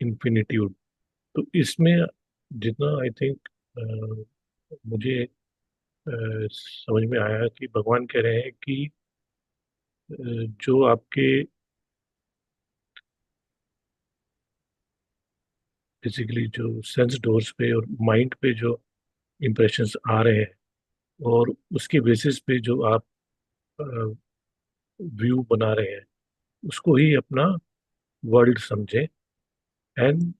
इन्फिनिट्यूड. तो इसमें जितना आई थिंक मुझे समझ में आया कि भगवान कह रहे हैं कि जो आपके बेसिकली जो सेंस डोर्स पे और माइंड पे जो इम्प्रेशंस आ रहे हैं और उसके बेसिस पे जो आप व्यू बना रहे हैं उसको ही अपना वर्ल्ड समझें and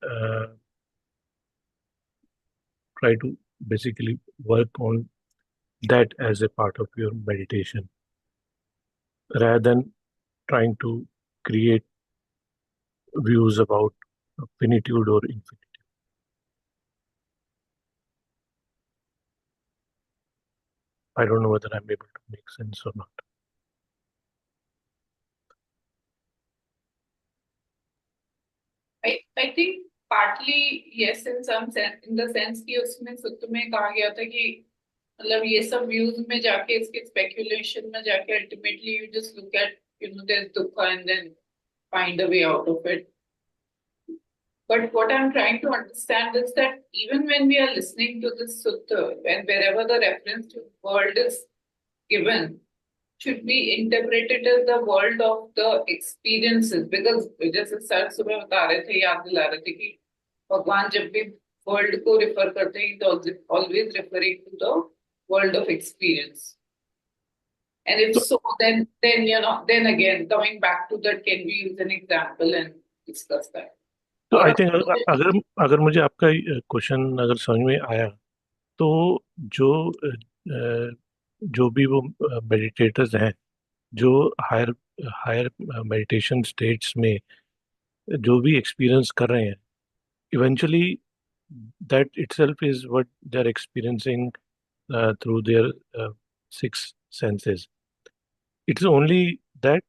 try to basically work on that as a part of your meditation rather than trying to create views about finitude or infinitude. I don't know whether I'm able to make sense or not. I think partly yes, in some sense, in the sense कि उसमें सूत्र में कहा गया था कि मतलब ये सब व्यूज में जाके इसके स्पेकुलेशन में जाके ultimately you just look at there is dukkha and then find a way out of it. But what I'm trying to understand is that even when we are listening to this sutta, when wherever the reference to world is given, should be interpreted as the world of the experiences. Because जैसे sir सुबह बता रहे थे, याद दिला रहे थे कि भगवान जब भी वर्ल्ड को रिफर करते हैं तो always referring to the world of experience. And if so, then then again coming back to that, can we use an example and discuss that? तो आई थिंक अगर मुझे आपका क्वेश्चन अगर समझ में आया तो जो जो भी वो मेडिटेटर्स हैं जो हायर हायर मेडिटेशन स्टेट्स में जो भी एक्सपीरियंस कर रहे हैं, eventually that itself is what they are experiencing through their 6 senses. It's only that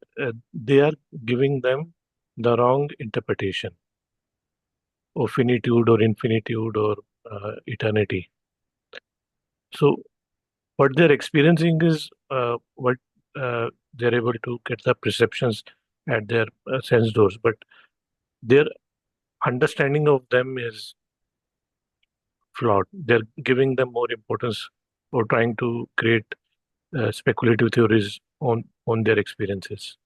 they are giving them the wrong interpretation of finitude or infinitude or eternity. So what they're experiencing is what they're able to get the perceptions at their sense doors, but their understanding of them is flawed. They're giving them more importance or trying to create speculative theories on their experiences,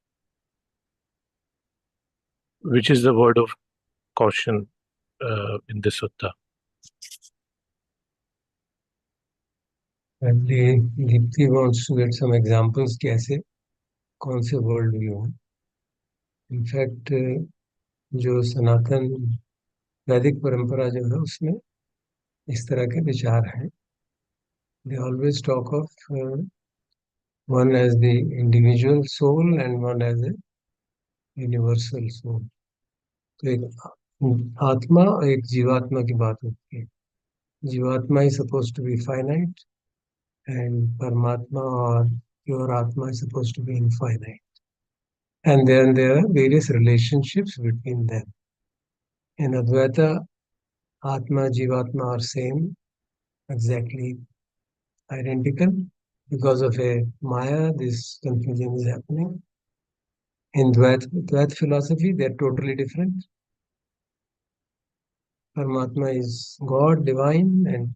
which is the word of caution in this sutta. And Deepti wants to get some examples कैसे कौन से world view हैं. In fact जो सनातन वैदिक परंपरा जो है उसमें इस तरह के विचार हैं. They always talk of one as the individual soul and one as a universal soul. तो एक आत्मा और एक जीवात्मा की बात होती है. जीवात्मा is supposed to be finite and Paramatma or pure Atma is supposed to be infinite. And then there are various relationships between them. In Advaita, Atma, Jivatma are same, exactly identical. Because of a Maya, this confusion is happening. In Dvaita philosophy, they are totally different. Paramatma is God, divine, and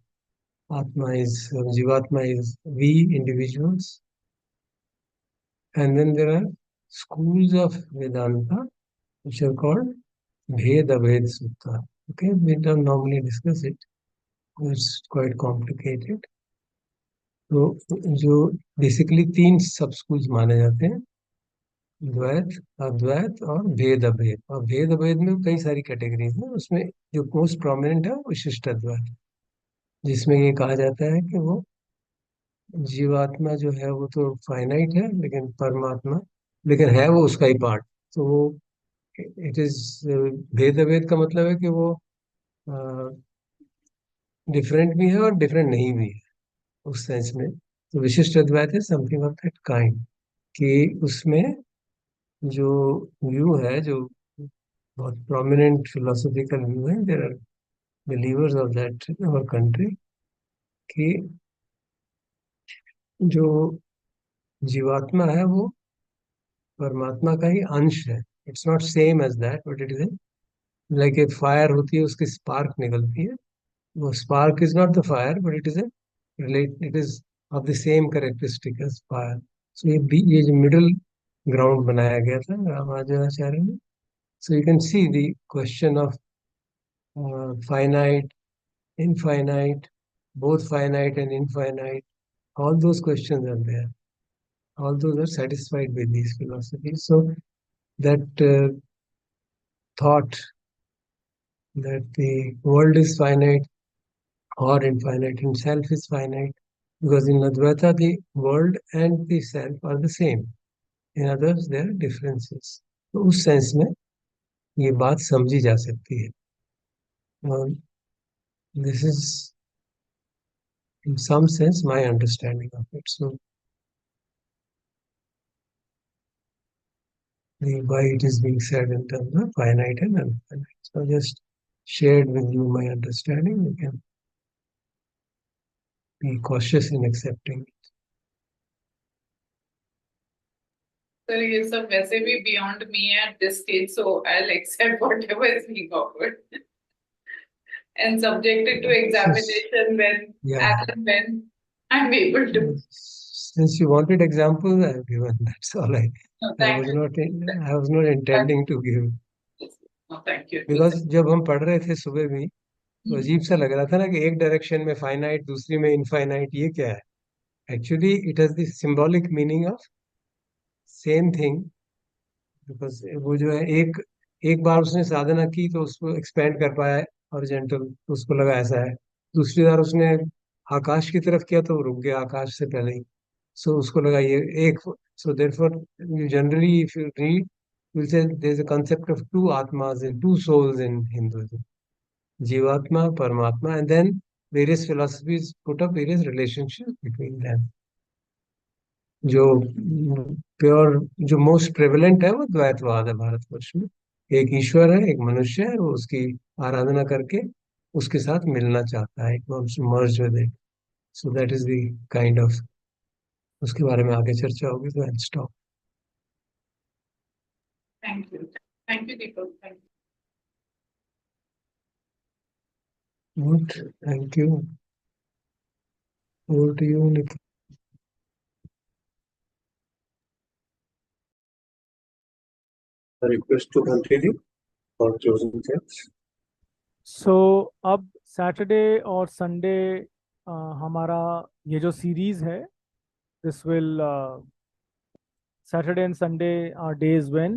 Atma is, Jivatma is we, individuals. and then there are schools of Vedanta which are called Bhed-Abhed Sutta. Okay, we don't normally discuss it. It's quite complicated. तो जो basically 3 सब schools माने जाते हैं, द्वैत, अद्वैत और भेद अभेद. और भेद अभेद में कई सारी कैटेगरीज हैं. उसमें जो मोस्ट प्रोमिनेंट है वो विशिष्ट अद्वैत, जिसमें ये कहा जाता है कि वो जीवात्मा जो है वो तो फाइनाइट है, लेकिन परमात्मा, लेकिन है वो उसका ही पार्ट. तो वो इट इज, भेद अभेद का मतलब है कि वो डिफरेंट भी है और डिफरेंट नहीं भी है उस सेंस में. तो विशिष्ट अद्वैत है समथिंग ऑफ दैट काइंड, कि उसमें जो व्यू है, जो बहुत प्रोमिनेंट फिलोसॉफिकल व्यू है, there are believers of that in our country, कि जो जीवात्मा है वो परमात्मा का ही अंश है. It's not same as that, but it is like a fire होती है, उसकी स्पार्क निकलती है. वो spark is not the fire, but it is a it is of the same characteristic as fire. So ये जो मिडिल ग्राउंड बनाया गया था रामानुजाचार्य ने. So you can see the question of finite, infinite, both finite and infinite, all those questions are there. All those are satisfied with these philosophies. So that thought that the world is finite or infinite and self is finite, because in Advaita the world and the self are the same. In others there are differences. तो उस sense में ये बात समझी जा सकती है. This is in some sense my understanding of it. So why it is being said in terms of finite and infinite. So I just shared with you my understanding. You can be cautious in accepting it. Sir, ये सब वैसे भी beyond me at this stage, so I'll accept whatever is being offered and subject it to examination when, Yeah. as and when I'm able to. Since you wanted examples, I have given. That's all. No, I thank was you. not intending to give. No, thank you. Because जब हम पढ़ रहे थे सुबह भी, तो अजीब सा लग रहा था ना कि एक डायरेक्शन में फाइनाइट, दूसरी में इनफाइनाइट. ये क्या है? Actually it has the symbolic meaning of same thing. Because वो जो है, एक बार उसने साधना की तो उसको एक्सपेंड कर पाया हॉरिजॉन्टल, तो उसको लगा ऐसा है. दूसरी बार उसने आकाश की तरफ किया तो वो रुक गया आकाश से पहले ही. सो उसको लगा ये एक. So therefore you generally if you read will say there is a concept of two atmas in two souls in Hinduism, jivatma, paramatma, and then various philosophies put up various relationship between them. जो प्योर, जो most prevalent है वो द्वैतवाद है भारतवर्ष में. एक ईश्वर है, एक मनुष्य है, वो उसकी आराधना करके उसके साथ मिलना चाहता है, merge with it. So that is the kind of, उसके बारे में आगे चर्चा होगी. तो I stop. Thank you. Thank you, Deepak. Thank you. Good. Thank you. Over to you, Nikhil. A request to continue for closing things. सो अब Saturday और Sunday हमारा ये जो सीरीज है, this will Saturday and Sunday are days when